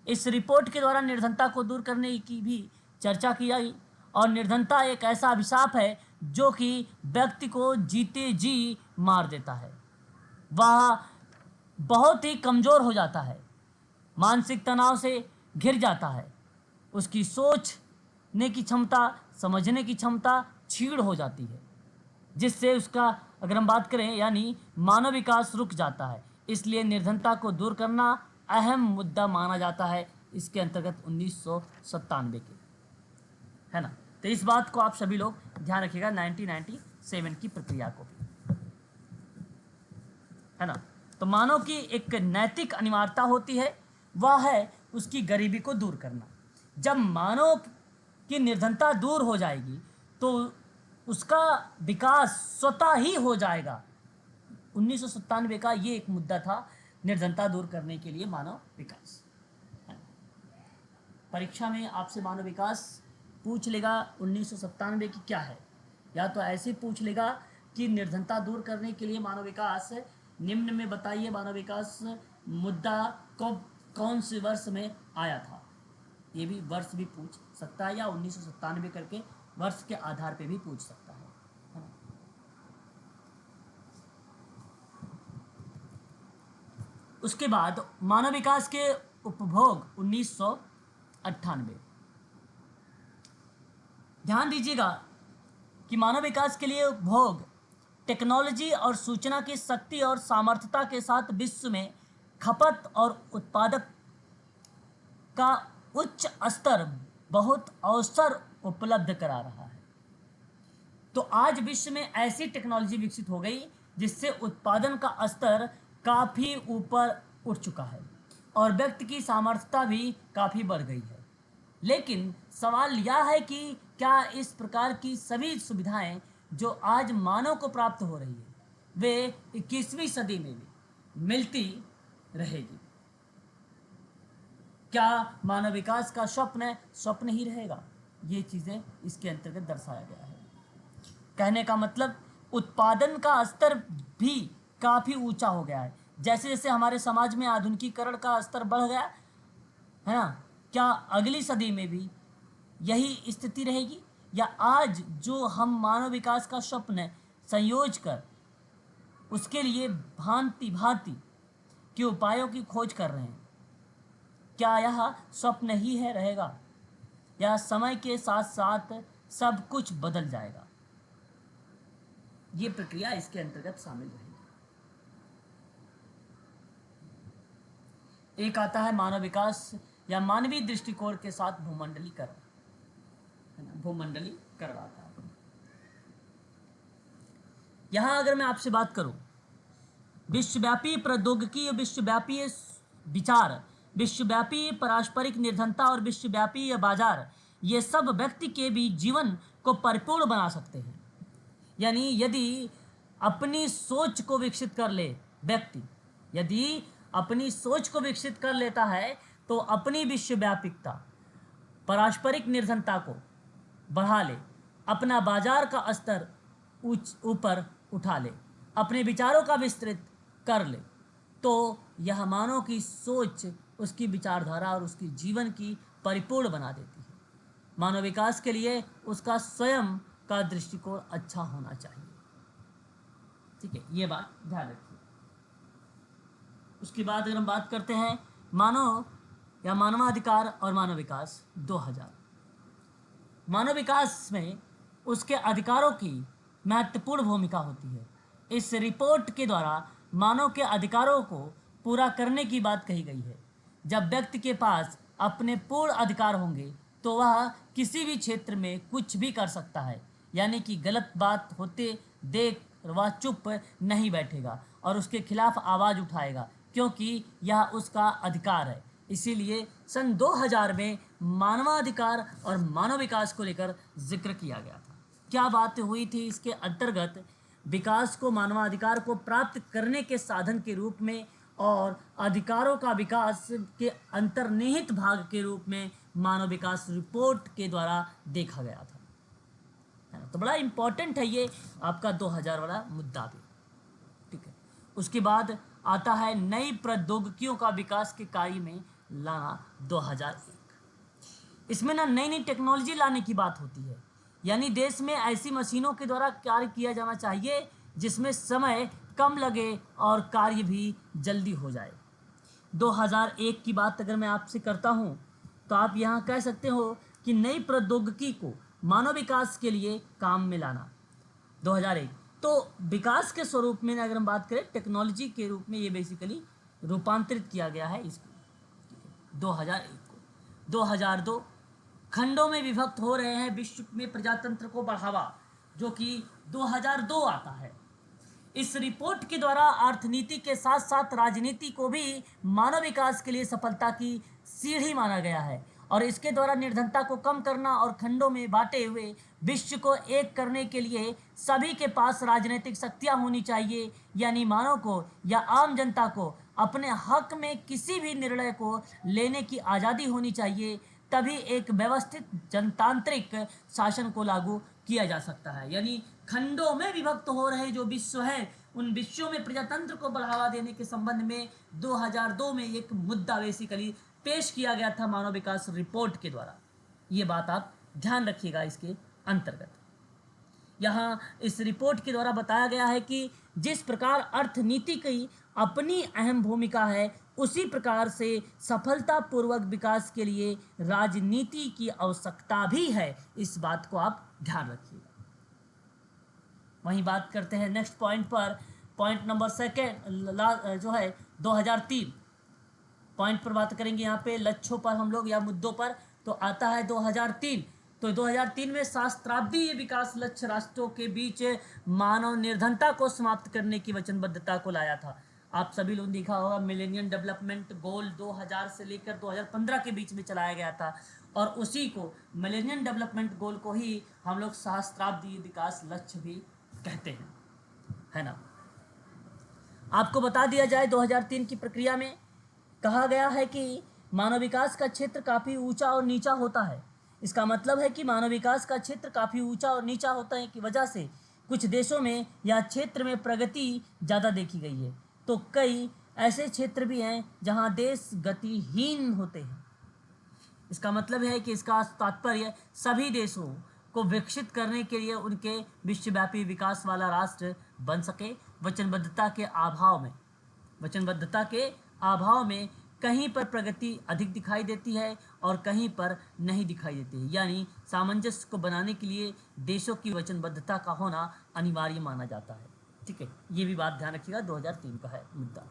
इस रिपोर्ट के द्वारा निर्धनता को दूर करने की भी चर्चा की गई। और निर्धनता एक ऐसा अभिशाप है जो कि व्यक्ति को जीते जी मार देता है। वह बहुत ही कमज़ोर हो जाता है, मानसिक तनाव से घिर जाता है, उसकी सोचने की क्षमता, समझने की क्षमता छीड़ हो जाती है, जिससे उसका, अगर हम बात करें, यानी मानव विकास रुक जाता है। इसलिए निर्धनता को दूर करना अहम मुद्दा माना जाता है इसके अंतर्गत 1997 के, है ना। तो इस बात को आप सभी लोग ध्यान रखिएगा, 1997 की प्रक्रिया को भी, है ना। तो मानव की एक नैतिक अनिवार्यता होती है, वह है उसकी गरीबी को दूर करना। जब मानव की निर्धनता दूर हो जाएगी तो उसका विकास स्वतः ही हो जाएगा। 1997 का ये एक मुद्दा था, निर्धनता दूर करने के लिए मानव विकास। परीक्षा में आपसे मानव विकास पूछ लेगा 1997 की क्या है, या तो ऐसे पूछ लेगा कि निर्धनता दूर करने के लिए मानव विकास निम्न में बताइए मानव विकास मुद्दा कौन से वर्ष में आया था। ये भी वर्ष भी पूछ सकता है, या 1997 करके वर्ष के आधार पे भी पूछ सकता है। उसके बाद मानव विकास के उपभोग 1998। ध्यान दीजिएगा कि मानव विकास के लिए उपभोग टेक्नोलॉजी और सूचना की शक्ति और सामर्थ्यता के साथ विश्व में खपत और उत्पादक का उच्च स्तर बहुत अवसर उपलब्ध करा रहा है। तो आज विश्व में ऐसी टेक्नोलॉजी विकसित हो गई जिससे उत्पादन का स्तर काफ़ी ऊपर उठ चुका है और व्यक्ति की सामर्थ्यता भी काफ़ी बढ़ गई है। लेकिन सवाल यह है कि क्या इस प्रकार की सभी सुविधाएं जो आज मानव को प्राप्त हो रही है वे 21वीं सदी में भी मिलती रहेगी? क्या मानव विकास का स्वप्न ही रहेगा? ये चीज़ें इसके अंतर्गत दर्शाया गया है। कहने का मतलब उत्पादन का स्तर भी काफ़ी ऊंचा हो गया है। जैसे जैसे हमारे समाज में आधुनिकीकरण का स्तर बढ़ गया है ना, क्या अगली सदी में भी यही स्थिति रहेगी, या आज जो हम मानव विकास का स्वप्न संयोज कर उसके लिए भांति भांति के उपायों की खोज कर रहे हैं, क्या यह स्वप्न ही है रहेगा? या समय के साथ साथ सब कुछ बदल जाएगा। ये प्रक्रिया इसके अंतर्गत शामिल रहेगी। एक आता है मानव विकास या मानवीय दृष्टिकोण के साथ भूमंडलीकरण, है ना, भूमंडलीकरण आता है। यहां अगर मैं आपसे बात करूं, विश्वव्यापी प्रौद्योगिकी, विश्वव्यापी विचार, विश्वव्यापी पारस्परिक निर्धनता और विश्वव्यापी बाजार, ये सब व्यक्ति के भी जीवन को परिपूर्ण बना सकते हैं। यानी यदि अपनी सोच को विकसित कर ले व्यक्ति, यदि अपनी सोच को विकसित कर लेता है तो अपनी विश्वव्यापिकता, पारस्परिक निर्धनता को बढ़ा ले, अपना बाजार का स्तर ऊपर उठा ले, अपने विचारों का विस्तृत कर ले, तो यह मानव की सोच उसकी विचारधारा और उसकी जीवन की परिपूर्ण बना देती है। मानव विकास के लिए उसका स्वयं का दृष्टिकोण अच्छा होना चाहिए। ठीक है, ये बात ध्यान रखिए। उसके बाद अगर हम बात करते हैं मानव या मानवाधिकार और मानव विकास 2000, मानव विकास में उसके अधिकारों की महत्वपूर्ण भूमिका होती है। इस रिपोर्ट के द्वारा मानव के अधिकारों को पूरा करने की बात कही गई है। जब व्यक्ति के पास अपने पूर्ण अधिकार होंगे तो वह किसी भी क्षेत्र में कुछ भी कर सकता है, यानी कि गलत बात होते देख वह चुप नहीं बैठेगा और उसके खिलाफ आवाज़ उठाएगा, क्योंकि यह उसका अधिकार है। इसीलिए सन 2000 में मानवाधिकार और मानव विकास को लेकर जिक्र किया गया था। क्या बात हुई थी इसके अंतर्गत? विकास को मानवाधिकार को प्राप्त करने के साधन के रूप में और अधिकारों का विकास के अंतर्निहित भाग के रूप में मानव विकास रिपोर्ट के द्वारा देखा गया था। तो बड़ा इम्पोर्टेंट है ये आपका 2000 वाला मुद्दा भी। ठीक है, उसके बाद आता है नई प्रौद्योगिकियों का विकास के कार्य में लाना 2001। इसमें ना नई नई टेक्नोलॉजी लाने की बात होती है, यानी देश में ऐसी मशीनों के द्वारा कार्य किया जाना चाहिए जिसमें समय कम लगे और कार्य भी जल्दी हो जाए। 2001 की बात अगर मैं आपसे करता हूँ तो आप यहाँ कह सकते हो कि नई प्रौद्योगिकी को मानव विकास के लिए काम में लाना 2001। तो विकास के स्वरूप में अगर हम बात करें टेक्नोलॉजी के रूप में ये बेसिकली रूपांतरित किया गया है इसको 2001 को। 2002 खंडों में विभक्त हो रहे हैं विश्व में प्रजातंत्र को बढ़ावा, जो कि 2002 आता है। इस रिपोर्ट के द्वारा अर्थनीति के साथ साथ राजनीति को भी मानव विकास के लिए सफलता की सीढ़ी माना गया है और इसके द्वारा निर्धनता को कम करना और खंडों में बांटे हुए विश्व को एक करने के लिए सभी के पास राजनीतिक शक्तियां होनी चाहिए, यानी मानव को या आम जनता को अपने हक में किसी भी निर्णय को लेने की आज़ादी होनी चाहिए, तभी एक व्यवस्थित जनतांत्रिक शासन को लागू किया जा सकता है। यानी खंडों में विभक्त हो रहे जो विश्व है उन विश्वों में प्रजातंत्र को बढ़ावा देने के संबंध में 2002 में एक मुद्दा बेसिकली पेश किया गया था मानव विकास रिपोर्ट के द्वारा। ये बात आप ध्यान रखिएगा इसके अंतर्गत। यहाँ इस रिपोर्ट के द्वारा बताया गया है कि जिस प्रकार अर्थनीति की अपनी अहम भूमिका है उसी प्रकार से सफलतापूर्वक विकास के लिए राजनीति की आवश्यकता भी है। इस बात को आप ध्यान रखिएगा। वहीं बात करते हैं नेक्स्ट पॉइंट पर, पॉइंट नंबर सेकेंड जो है 2003 पॉइंट पर बात करेंगे। यहाँ पे लक्ष्यों पर हम लोग या मुद्दों पर तो आता है 2003। तो 2003 में सहस्त्राब्दीय विकास लक्ष्य राष्ट्रों के बीच मानव निर्धनता को समाप्त करने की वचनबद्धता को लाया था। आप सभी लोग देखा होगा मिलेनियम डेवलपमेंट गोल 2000 से लेकर 2015 के बीच में चलाया गया था और उसी को मिलेनियम डेवलपमेंट गोल को ही हम लोग सहस्त्राब्दीय विकास लक्ष्य भी कहते हैं, है ना। आपको बता दिया जाए 2003 की प्रक्रिया में कहा गया है कि मानव विकास का क्षेत्र काफ़ी ऊंचा और नीचा होता है। इसका मतलब है कि मानव विकास का क्षेत्र काफ़ी ऊंचा और नीचा होता है की वजह से कुछ देशों में या क्षेत्र में प्रगति ज़्यादा देखी गई है, तो कई ऐसे क्षेत्र भी हैं जहां देश गतिहीन होते हैं। इसका मतलब है कि इसका तात्पर्य सभी देशों को विकसित करने के लिए उनके विश्वव्यापी विकास वाला राष्ट्र बन सके। वचनबद्धता के अभाव में कहीं पर प्रगति अधिक दिखाई देती है और कहीं पर नहीं दिखाई देते हैं। यानी सामंजस्य को बनाने के लिए देशों की वचनबद्धता का होना अनिवार्य माना जाता है। ठीक है, ये भी बात ध्यान रखिएगा। 2003 का है मुद्दा।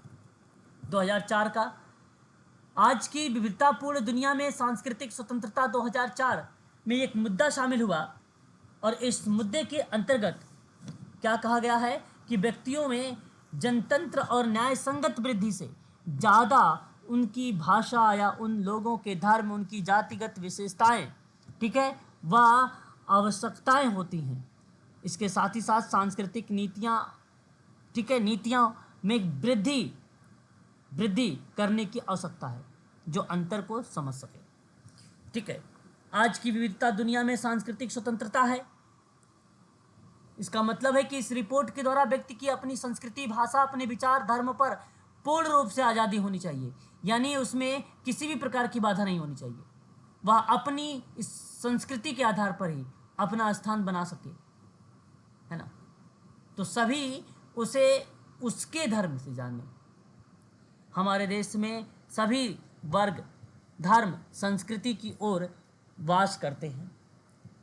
2004 का, आज की विविधतापूर्ण दुनिया में सांस्कृतिक स्वतंत्रता 2004 में एक मुद्दा शामिल हुआ और इस मुद्दे के अंतर्गत क्या कहा गया है कि व्यक्तियों में जनतंत्र और न्याय संगत वृद्धि से ज़्यादा उनकी भाषा या उन लोगों के धर्म, उनकी जातिगत विशेषताएं, ठीक है, व आवश्यकताएं होती हैं। इसके साथ ही साथ सांस्कृतिक नीतियां, ठीक है, नीतियां में वृद्धि करने की आवश्यकता है जो अंतर को समझ सके। ठीक है, आज की विविधता दुनिया में सांस्कृतिक स्वतंत्रता है। इसका मतलब है कि इस रिपोर्ट के द्वारा व्यक्ति की अपनी संस्कृति, भाषा, अपने विचार, धर्म पर पूर्ण रूप से आज़ादी होनी चाहिए। यानी उसमें किसी भी प्रकार की बाधा नहीं होनी चाहिए। वह अपनी इस संस्कृति के आधार पर ही अपना स्थान बना सके, है ना। तो सभी उसे उसके धर्म से जाने। हमारे देश में सभी वर्ग, धर्म, संस्कृति की ओर वास करते हैं।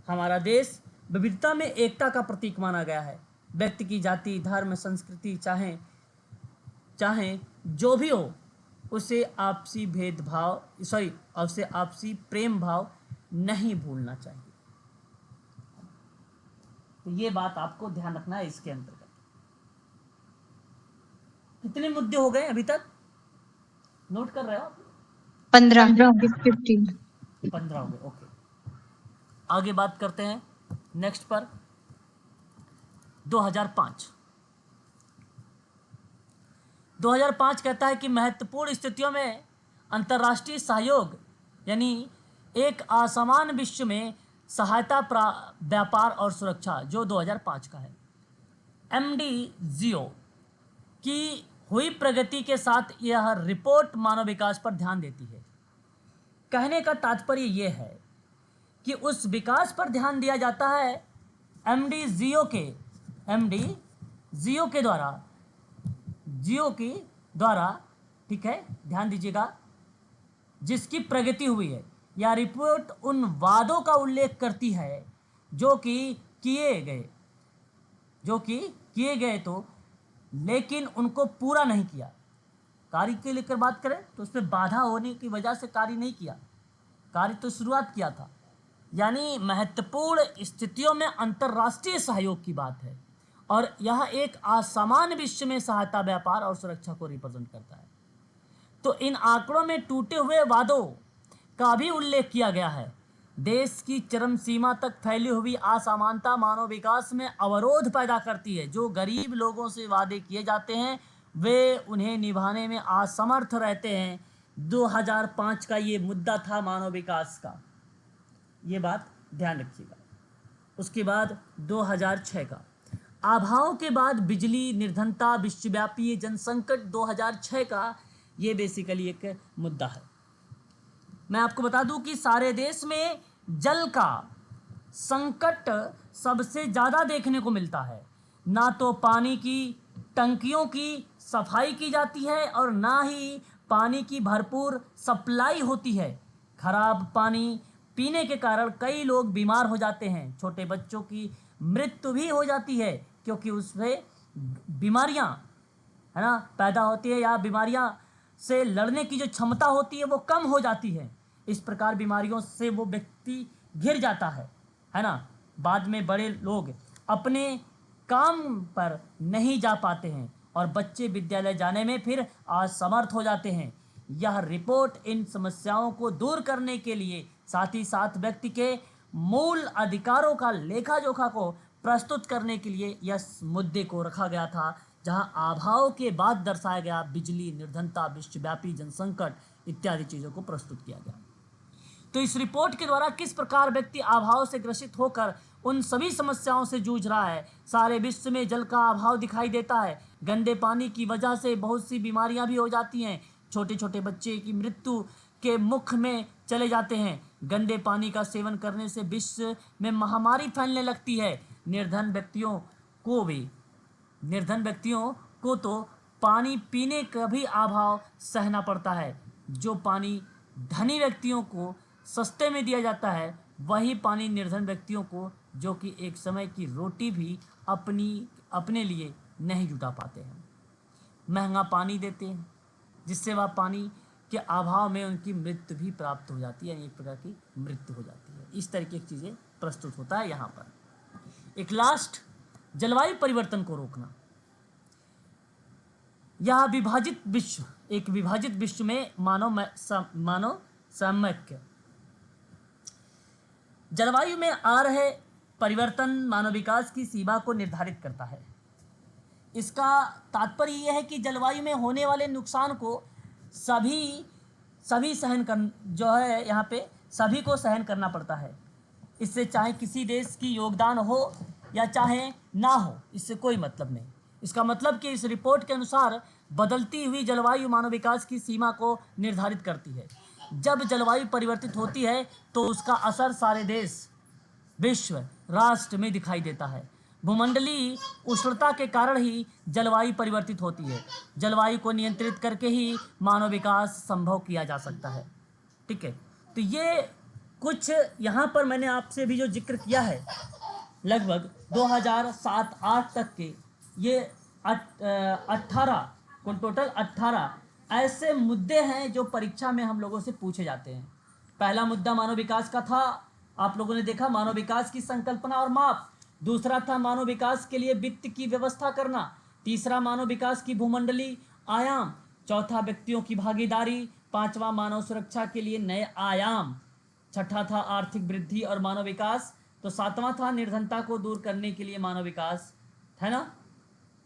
हमारा देश विविधता में एकता का प्रतीक माना गया है। व्यक्ति की जाति, धर्म, संस्कृति चाहे जो भी हो, उसे आपसी प्रेम भाव नहीं भूलना चाहिए। तो ये बात आपको ध्यान रखना है। इसके अंतर्गत कितने मुद्दे हो गए अभी तक, नोट कर रहे हो? 15 15 हो गए। ओके, आगे बात करते हैं नेक्स्ट पर। 2005 कहता है कि महत्वपूर्ण स्थितियों में अंतर्राष्ट्रीय सहयोग, यानी एक असमान विश्व में सहायता, व्यापार और सुरक्षा, जो 2005 का है। MDGO की हुई प्रगति के साथ यह रिपोर्ट मानव विकास पर ध्यान देती है। कहने का तात्पर्य यह है कि उस विकास पर ध्यान दिया जाता है MDGO के द्वारा, ठीक है, ध्यान दीजिएगा, जिसकी प्रगति हुई है। यह रिपोर्ट उन वादों का उल्लेख करती है जो कि किए गए तो, लेकिन उनको पूरा नहीं किया। कार्य के लेकर बात करें तो उसमें बाधा होने की वजह से कार्य नहीं किया, कार्य तो शुरुआत किया था। यानी महत्वपूर्ण स्थितियों में अंतर्राष्ट्रीय सहयोग की बात है और यह एक असमान विश्व में सहायता, व्यापार और सुरक्षा को रिप्रेजेंट करता है। तो इन आंकड़ों में टूटे हुए वादों का भी उल्लेख किया गया है। देश की चरम सीमा तक फैली हुई असमानता मानव विकास में अवरोध पैदा करती है। जो गरीब लोगों से वादे किए जाते हैं वे उन्हें निभाने में असमर्थ रहते हैं। 2005 का ये मुद्दा था मानव विकास का, ये बात ध्यान रखिएगा। उसके बाद 2006 का, अभाव के बाद बिजली निर्धनता, विश्वव्यापी जनसंकट, 2006 का ये बेसिकली एक मुद्दा है। मैं आपको बता दूं कि सारे देश में जल का संकट सबसे ज़्यादा देखने को मिलता है। ना तो पानी की टंकियों की सफाई की जाती है और ना ही पानी की भरपूर सप्लाई होती है। खराब पानी पीने के कारण कई लोग बीमार हो जाते हैं। छोटे बच्चों की मृत्यु भी हो जाती है क्योंकि उसमें बीमारियां, है ना, पैदा होती है या बीमारियां से लड़ने की जो क्षमता होती है वो कम हो जाती है। इस प्रकार बीमारियों से वो व्यक्ति घिर जाता है ना। बाद में बड़े लोग अपने काम पर नहीं जा पाते हैं और बच्चे विद्यालय जाने में फिर असमर्थ हो जाते हैं। यह रिपोर्ट इन समस्याओं को दूर करने के लिए साथ ही साथ व्यक्ति के मूल अधिकारों का लेखा जोखा को प्रस्तुत करने के लिए इस मुद्दे को रखा गया था, जहां अभाव के बाद दर्शाया गया बिजली निर्धनता, विश्वव्यापी जनसंकट इत्यादि चीज़ों को प्रस्तुत किया गया। तो इस रिपोर्ट के द्वारा किस प्रकार व्यक्ति अभाव से ग्रसित होकर उन सभी समस्याओं से जूझ रहा है। सारे विश्व में जल का अभाव दिखाई देता है। गंदे पानी की वजह से बहुत सी बीमारियां भी हो जाती हैं। छोटे छोटे बच्चे की मृत्यु के मुख में चले जाते हैं। गंदे पानी का सेवन करने से विश्व में महामारी फैलने लगती है। निर्धन व्यक्तियों को तो पानी पीने का भी अभाव सहना पड़ता है, जो पानी धनी व्यक्तियों को सस्ते में दिया जाता है, वही पानी निर्धन व्यक्तियों को, जो कि एक समय की रोटी भी अपने लिए नहीं जुटा पाते हैं, महंगा पानी देते हैं, जिससे वह पानी के अभाव में उनकी मृत्यु भी प्राप्त हो जाती है, यानी एक प्रकार की मृत्यु हो जाती है। इस तरीके की चीज़ें प्रस्तुत होता है यहाँ पर। एक लास्ट, जलवायु परिवर्तन को रोकना। यह विभाजित विश्व, एक विभाजित विश्व में मानव सामयिक, जलवायु में आ रहे परिवर्तन मानव विकास की सीमा को निर्धारित करता है। इसका तात्पर्य यह है कि जलवायु में होने वाले नुकसान को सभी सहन कर, जो है यहाँ पे सभी को सहन करना पड़ता है। इससे चाहे किसी देश की योगदान हो या चाहे ना हो, इससे कोई मतलब नहीं। इसका मतलब कि इस रिपोर्ट के अनुसार बदलती हुई जलवायु मानव विकास की सीमा को निर्धारित करती है। जब जलवायु परिवर्तित होती है तो उसका असर सारे देश, विश्व, राष्ट्र में दिखाई देता है। भूमंडलीय उष्णता के कारण ही जलवायु परिवर्तित होती है। जलवायु को नियंत्रित करके ही मानव विकास संभव किया जा सकता है। ठीक है, तो ये कुछ यहाँ पर मैंने आपसे भी जो जिक्र किया है, लगभग 2007-8 तक के ये 18 कुल टोटल 18 ऐसे मुद्दे हैं जो परीक्षा में हम लोगों से पूछे जाते हैं। पहला मुद्दा मानव विकास का था, आप लोगों ने देखा, मानव विकास की संकल्पना और माप। दूसरा था मानव विकास के लिए वित्त की व्यवस्था करना। तीसरा मानव विकास की भूमंडलीय आयाम। चौथा व्यक्तियों की भागीदारी। पांचवा मानव सुरक्षा के लिए नए आयाम। छठा था आर्थिक वृद्धि और मानव विकास। तो सातवां था निर्धनता को दूर करने के लिए मानव विकास, है ना,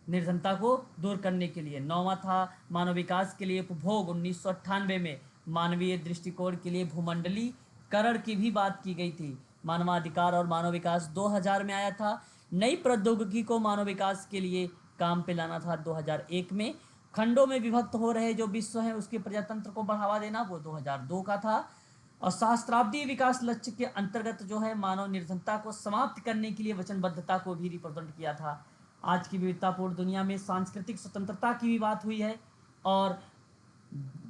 निर्धनता को दूर करने के लिए। नौवां था मानव विकास के लिए उपभोग। 1998 में मानवीय दृष्टिकोण के लिए भूमंडलीकरण की भी बात की गई थी। मानवाधिकार और मानव विकास 2000 में आया था। नई प्रौद्योगिकी को मानव विकास के लिए काम पे लाना था 2001 में। खंडों में विभक्त हो रहे जो विश्व है उसके प्रजातंत्र को बढ़ावा देना, वो 2002 का था। और सहस्त्राब्दी विकास लक्ष्य के अंतर्गत जो है मानव निर्धनता को समाप्त करने के लिए वचनबद्धता को भी रिप्रेजेंट किया था। आज की विविधतापूर्ण दुनिया में सांस्कृतिक स्वतंत्रता की भी बात हुई है और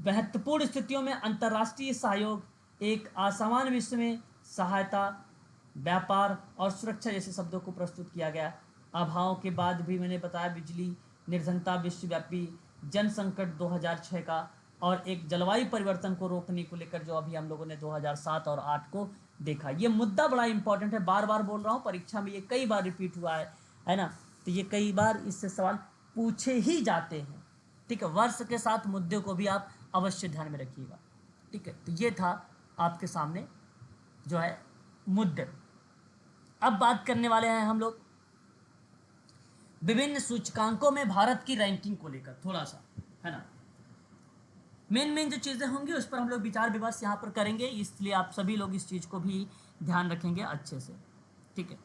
महत्वपूर्ण स्थितियों में अंतर्राष्ट्रीय सहयोग, एक असामान्य विश्व में सहायता, व्यापार और सुरक्षा जैसे शब्दों को प्रस्तुत किया गया। अभावों के बाद भी मैंने बताया बिजली, निर्धनता, विश्वव्यापी जन संकट 2006 का, और एक जलवायु परिवर्तन को रोकने को लेकर जो अभी हम लोगों ने 2007 और 8 को देखा। ये मुद्दा बड़ा इंपॉर्टेंट है, बार बार बोल रहा हूँ, परीक्षा में ये कई बार रिपीट हुआ है ना, तो ये कई बार इससे सवाल पूछे ही जाते हैं। ठीक है, वर्ष के साथ मुद्दे को भी आप अवश्य ध्यान में रखिएगा। ठीक है, तो ये था आपके सामने जो है मुद्दे। अब बात करने वाले हैं हम लोग विभिन्न सूचकांकों में भारत की रैंकिंग को लेकर थोड़ा सा, है ना। मेन जो चीज़ें होंगी उस पर हम लोग विचार विमर्श यहाँ पर करेंगे, इसलिए आप सभी लोग इस चीज़ को भी ध्यान रखेंगे अच्छे से। ठीक है,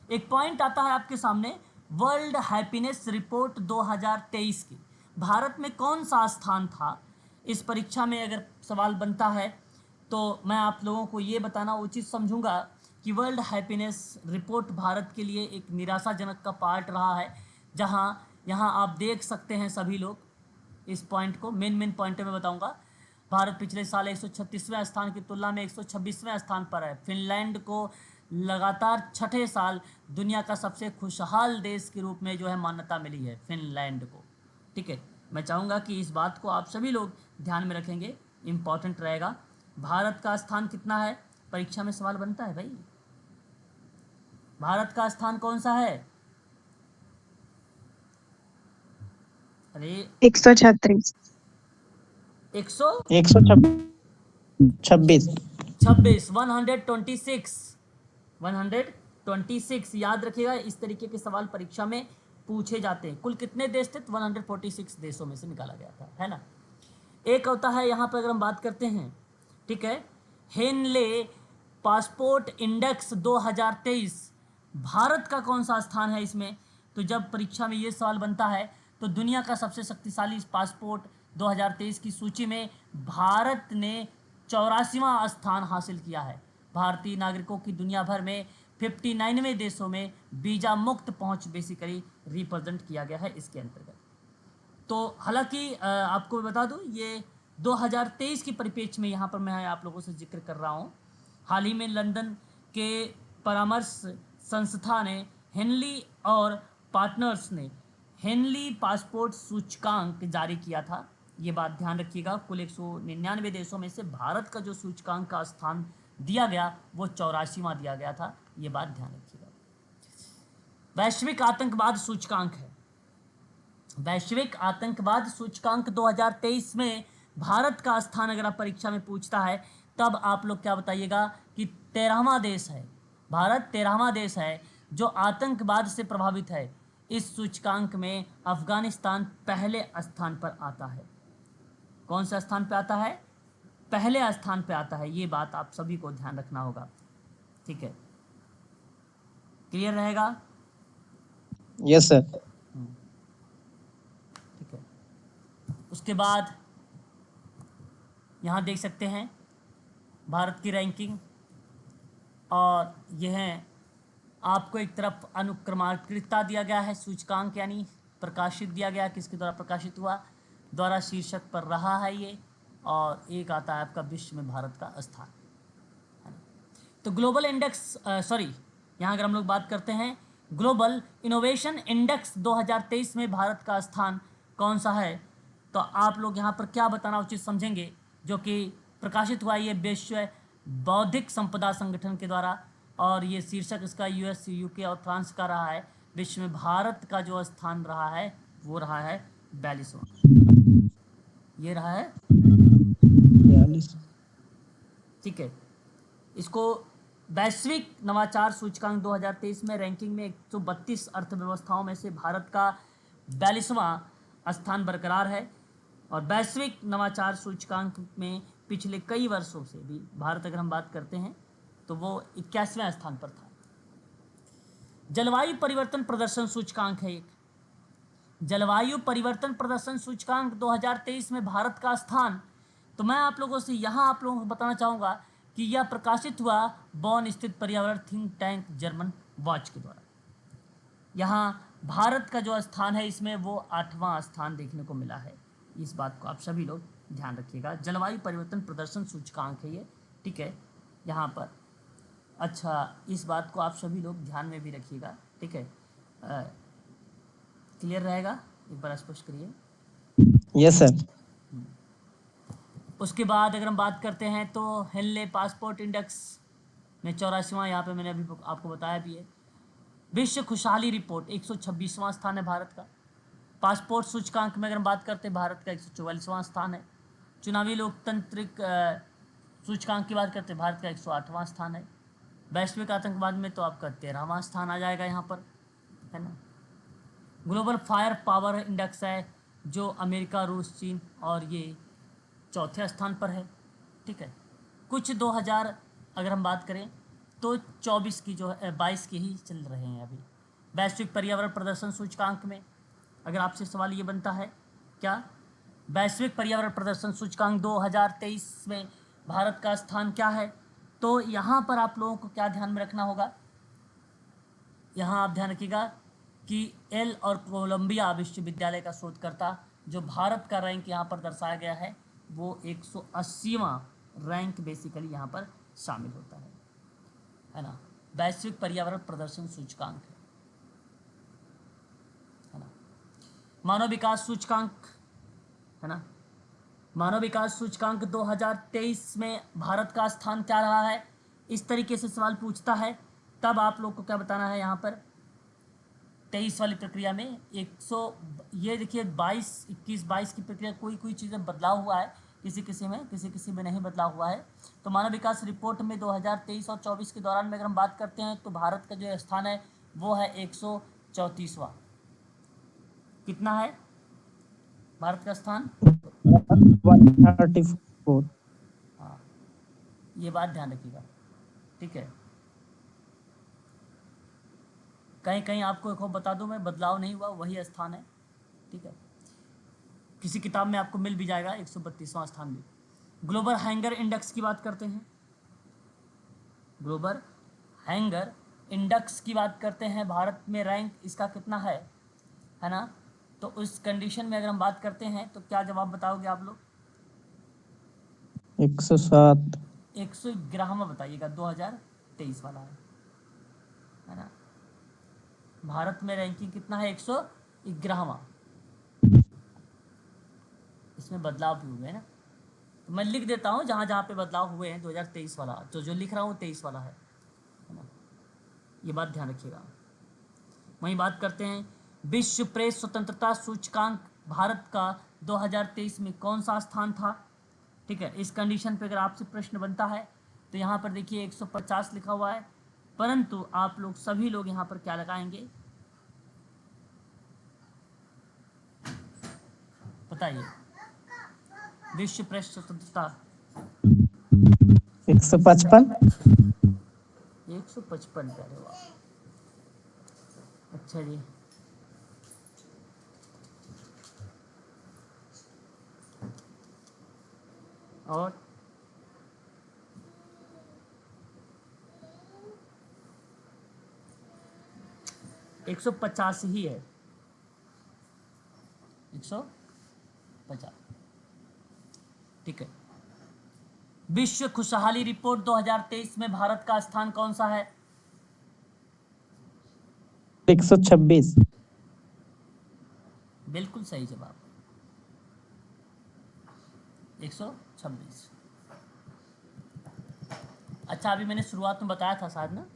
एक पॉइंट आता है आपके सामने, वर्ल्ड हैप्पीनेस रिपोर्ट 2023 की भारत में कौन सा स्थान था। इस परीक्षा में अगर सवाल बनता है तो मैं आप लोगों को ये बताना उचित समझूंगा कि वर्ल्ड हैप्पीनेस रिपोर्ट भारत के लिए एक निराशाजनक का पार्ट रहा है, जहां यहाँ आप देख सकते हैं सभी लोग इस पॉइंट को। मेन पॉइंट में बताऊंगा। भारत पिछले साल 136वें स्थान की तुलना में 126वें स्थान पर है। फिनलैंड को लगातार छठे साल दुनिया का सबसे खुशहाल देश के रूप में जो है मान्यता मिली है फिनलैंड को। ठीक है, मैं चाहूँगा कि इस बात को आप सभी लोग ध्यान में रखेंगे, इम्पॉर्टेंट रहेगा। भारत का स्थान कितना है, परीक्षा में सवाल बनता है भाई, भारत का स्थान कौन सा है। अरे 136 126 126 याद रखिएगा। इस तरीके के सवाल परीक्षा में पूछे जाते हैं। कुल कितने देश थे, 146 देशों में से निकाला गया था, है ना। एक होता है यहाँ पर अगर हम बात करते हैं, ठीक है, हेनले पासपोर्ट इंडेक्स 2023, भारत का कौन सा स्थान है इसमें। तो जब परीक्षा में ये सवाल बनता है तो दुनिया का सबसे शक्तिशाली पासपोर्ट 2023 की सूची में भारत ने 84वां स्थान हासिल किया है। भारतीय नागरिकों की दुनिया भर में 59वें देशों में वीज़ा मुक्त पहुंच बेसिकली रिप्रेजेंट किया गया है इसके अंतर्गत। तो हालांकि आपको मैं बता दूं ये 2023 की परिप्रेक्ष्य में यहाँ पर मैं आप लोगों से जिक्र कर रहा हूँ हाल ही में लंदन के परामर्श संस्था ने हेनली और पार्टनर्स ने हेनली पासपोर्ट सूचकांक जारी किया था। ये बात ध्यान रखिएगा, कुल 199 देशों में से भारत का जो सूचकांक का स्थान दिया गया वो 84वां दिया गया था। ये बात ध्यान रखिएगा। वैश्विक आतंकवाद सूचकांक है। वैश्विक आतंकवाद सूचकांक 2023 में भारत का स्थान अगर आप परीक्षा में पूछता है तब आप लोग क्या बताइएगा कि 13वां देश है। भारत 13वां देश है जो आतंकवाद से प्रभावित है। इस सूचकांक में अफगानिस्तान पहले स्थान पर आता है। कौन सा स्थान पे आता है? पहले स्थान पे आता है। ये बात आप सभी को ध्यान रखना होगा, ठीक है? क्लियर रहेगा? Yes sir. ठीक है। उसके बाद यहाँ देख सकते हैं भारत की रैंकिंग, और यह है आपको एक तरफ अनुक्रमांकितता दिया गया है, सूचकांक यानी प्रकाशित दिया गया, किसके द्वारा प्रकाशित हुआ, द्वारा शीर्षक पर रहा है ये, और एक आता है आपका विश्व में भारत का स्थान, है ना? तो ग्लोबल इंडेक्स यहाँ अगर हम लोग बात करते हैं ग्लोबल इनोवेशन इंडेक्स 2023 में भारत का स्थान कौन सा है, तो आप लोग यहाँ पर क्या बताना उचित समझेंगे, जो कि प्रकाशित हुआ ये विश्व बौद्धिक संपदा संगठन के द्वारा, और ये शीर्षक इसका यूएस, यूके और फ्रांस का रहा है। विश्व में भारत का जो स्थान रहा है वो रहा है 42वां। ये रहा है 42। ठीक है। इसको वैश्विक नवाचार सूचकांक 2023 में रैंकिंग में 132 अर्थव्यवस्थाओं में से भारत का 42वां स्थान बरकरार है। और वैश्विक नवाचार सूचकांक में पिछले कई वर्षों से भी भारत अगर हम बात करते हैं तो वो 81वें स्थान पर था। जलवायु परिवर्तन प्रदर्शन सूचकांक है एक। जलवायु परिवर्तन प्रदर्शन सूचकांक 2023 में भारत का स्थान, तो मैं आप लोगों से यहाँ आप लोगों को बताना चाहूँगा कि यह प्रकाशित हुआ बॉन स्थित पर्यावरण थिंक टैंक जर्मन वॉच के द्वारा। यहाँ भारत का जो स्थान है इसमें वो 8वां स्थान देखने को मिला है। इस बात को आप सभी लोग ध्यान रखिएगा। जलवायु परिवर्तन प्रदर्शन सूचकांक है ये, ठीक है, यहाँ पर। अच्छा, इस बात को आप सभी लोग ध्यान में भी रखिएगा, ठीक है? क्लियर रहेगा? एक बार स्पष्ट करिए। Yes sir. उसके बाद अगर हम बात करते हैं तो हेनले पासपोर्ट इंडेक्स में 84वां, यहाँ पे मैंने अभी आपको बताया भी है। विश्व खुशहाली रिपोर्ट 126वां स्थान है भारत का। पासपोर्ट सूचकांक में अगर हम बात करते हैं भारत का 144वां स्थान है। चुनावी लोकतांत्रिक सूचकांक की बात करते हैं भारत का 108वां स्थान है। वैश्विक आतंकवाद में तो आपका 13वां स्थान आ जाएगा यहाँ पर, है ना। ग्लोबल फायर पावर इंडेक्स है जो अमेरिका, रूस, चीन और ये चौथे स्थान पर है, ठीक है। कुछ 2000 अगर हम बात करें तो 24 की जो है 22 की ही चल रहे हैं अभी। वैश्विक पर्यावरण प्रदर्शन सूचकांक में अगर आपसे सवाल ये बनता है क्या, वैश्विक पर्यावरण प्रदर्शन सूचकांक 2023 में भारत का स्थान क्या है, तो यहाँ पर आप लोगों को क्या ध्यान में रखना होगा, यहाँ आप ध्यान रखिएगा कि एल और कोलंबिया विश्वविद्यालय का शोधकर्ता जो भारत का रैंक यहाँ पर दर्शाया गया है वो 180वां रैंक बेसिकली यहाँ पर शामिल होता है ना। वैश्विक पर्यावरण प्रदर्शन सूचकांक है ना। मानव विकास सूचकांक है ना। मानव विकास सूचकांक 2023 में भारत का स्थान क्या रहा है, इस तरीके से सवाल पूछता है तब आप लोग को क्या बताना है। यहाँ पर 23 वाली प्रक्रिया में 100 ये देखिए 21-22 की प्रक्रिया कोई चीज़ें बदलाव हुआ है, किसी में नहीं बदलाव हुआ है। तो मानव विकास रिपोर्ट में 2023 और 24 के दौरान में अगर हम बात करते हैं तो भारत का जो स्थान है वो है 134वां। कितना है भारत का स्थान? 134। हाँ, ये बात ध्यान रखिएगा, ठीक है। कहीं कहीं आपको एक और बता दूं मैं, बदलाव नहीं हुआ, वही स्थान है, ठीक है। किसी किताब में आपको मिल भी जाएगा 132वां स्थान भी। ग्लोबल हैंगर इंडेक्स की बात करते हैं। ग्लोबल हैंगर इंडेक्स की बात करते हैं, भारत में रैंक इसका कितना है ना। तो उस कंडीशन में अगर हम बात करते हैं तो क्या जवाब बताओगे आप लोग? 107। 111वां बताइएगा, 2023 वाला है ना। भारत में रैंकिंग कितना है? 111वां। इसमें बदलाव भी हुए हैं ना, तो मैं लिख देता हूँ जहाँ जहाँ पे बदलाव हुए हैं। 2023 वाला तो जो लिख रहा हूँ 23 वाला है ना, ये बात ध्यान रखिएगा। वहीं बात करते हैं, विश्व प्रेस स्वतंत्रता सूचकांक भारत का 2023 में कौन सा स्थान था? ठीक है, इस कंडीशन पे अगर आपसे प्रश्न बनता है तो यहाँ पर देखिए 150 लिखा हुआ है, परंतु आप लोग सभी लोग यहाँ पर क्या लगाएंगे बताइए? विश्व प्रेस स्वतंत्रता 155। 155। अरे वाह, अच्छा जी। और एक 150 ही है, 150। ठीक है, विश्व खुशहाली रिपोर्ट 2023 में भारत का स्थान कौन सा है? 126। बिल्कुल सही जवाब, 126। अच्छा, अभी मैंने शुरुआत में बताया था शायद ना,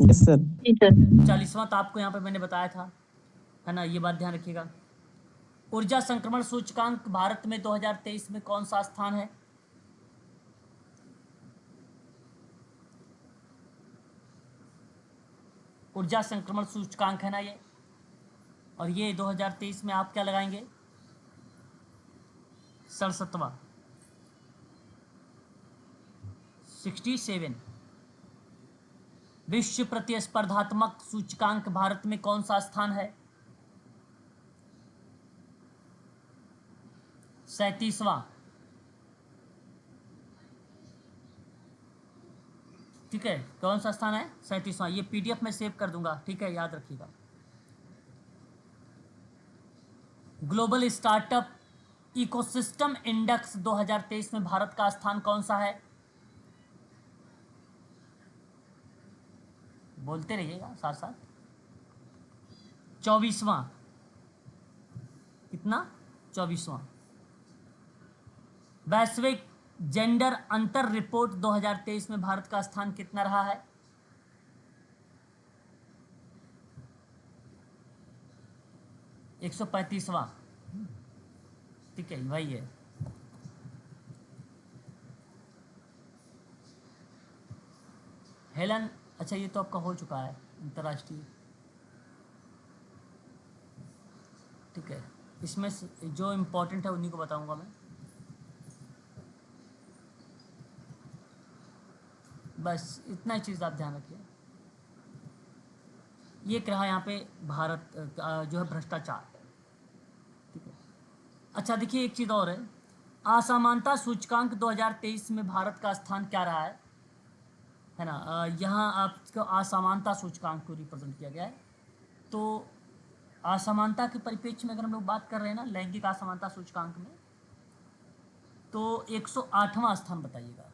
यस सर। जी सर। 40वां तो आपको यहाँ पे मैंने बताया था, है ना, ये बात ध्यान रखिएगा। ऊर्जा संक्रमण सूचकांक भारत में 2023 में कौन सा स्थान है? ऊर्जा संक्रमण सूचकांक है ना ये, और ये 2023 में आप क्या लगाएंगे? 67वां, 67। विश्व प्रतिस्पर्धात्मक सूचकांक भारत में कौन सा स्थान है? 37वां। ठीक है, कौन सा स्थान है? 37वां। ये पीडीएफ में सेव कर दूंगा, ठीक है, याद रखिएगा। ग्लोबल स्टार्टअप इकोसिस्टम इंडेक्स 2023 में भारत का स्थान कौन सा है? बोलते रहिएगा साथ साथ। 24वां। कितना? 24वां। वैश्विक जेंडर अंतर रिपोर्ट 2023 में भारत का स्थान कितना रहा है? एक 135वां। ठीक है, वही है। हेलन, अच्छा ये तो आपका हो चुका है, अंतर्राष्ट्रीय। ठीक है, इसमें जो इम्पोर्टेंट है उन्हीं को बताऊंगा मैं। बस इतना ही चीज़ आप ध्यान रखिए। ये रहा यहाँ पे भारत जो है भ्रष्टाचार। ठीक है, अच्छा देखिए एक चीज़ और है, असमानता सूचकांक 2023 में भारत का स्थान क्या रहा है ना। यहाँ आपको असमानता सूचकांक को रिप्रेजेंट किया गया है। तो असमानता के परिप्रेक्ष्य में अगर हम लोग बात कर रहे हैं ना, लैंगिक असमानता सूचकांक में, तो 108वां स्थान बताइएगा।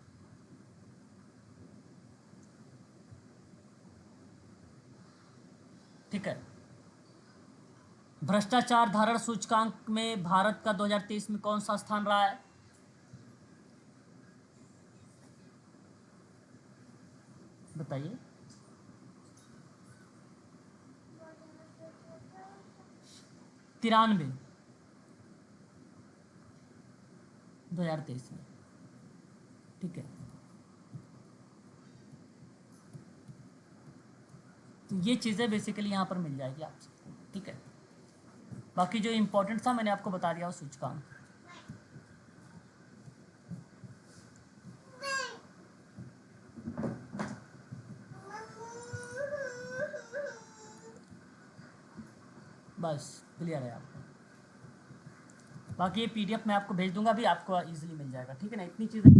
ठीक है, भ्रष्टाचार धारण सूचकांक में भारत का 2023 में कौन सा स्थान रहा है? बताइए। तिरानवे 2023 में। ठीक है, तो ये चीज़ें बेसिकली यहाँ पर मिल जाएगी आप सबको। ठीक है, बाकी जो इम्पोर्टेंट था मैंने आपको बता दिया वो सूचकांक। बस क्लियर है आपको। बाकी ये पीडीएफ मैं आपको भेज दूंगा, भी आपको इजीली मिल जाएगा। ठीक है ना, इतनी चीज़ें।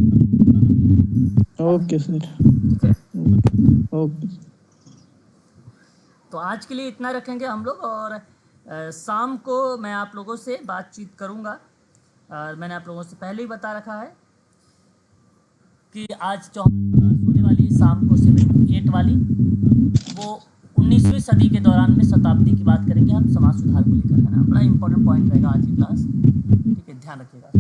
Okay sir. ठीक है, ओके। तो आज के लिए इतना रखेंगे हम लोग, और शाम को मैं आप लोगों से बातचीत करूंगा। और मैंने आप लोगों से पहले ही बता रखा है कि आज जो हम होने वाली है शाम को 7 to 8 वाली, वो 19वीं सदी के दौरान में शताब्दी की बात करेंगे हम, समाज सुधार को लेकर, है ना। बड़ा इंपॉर्टेंट पॉइंट रहेगा आज की क्लास, ठीक है, ध्यान रखिएगा।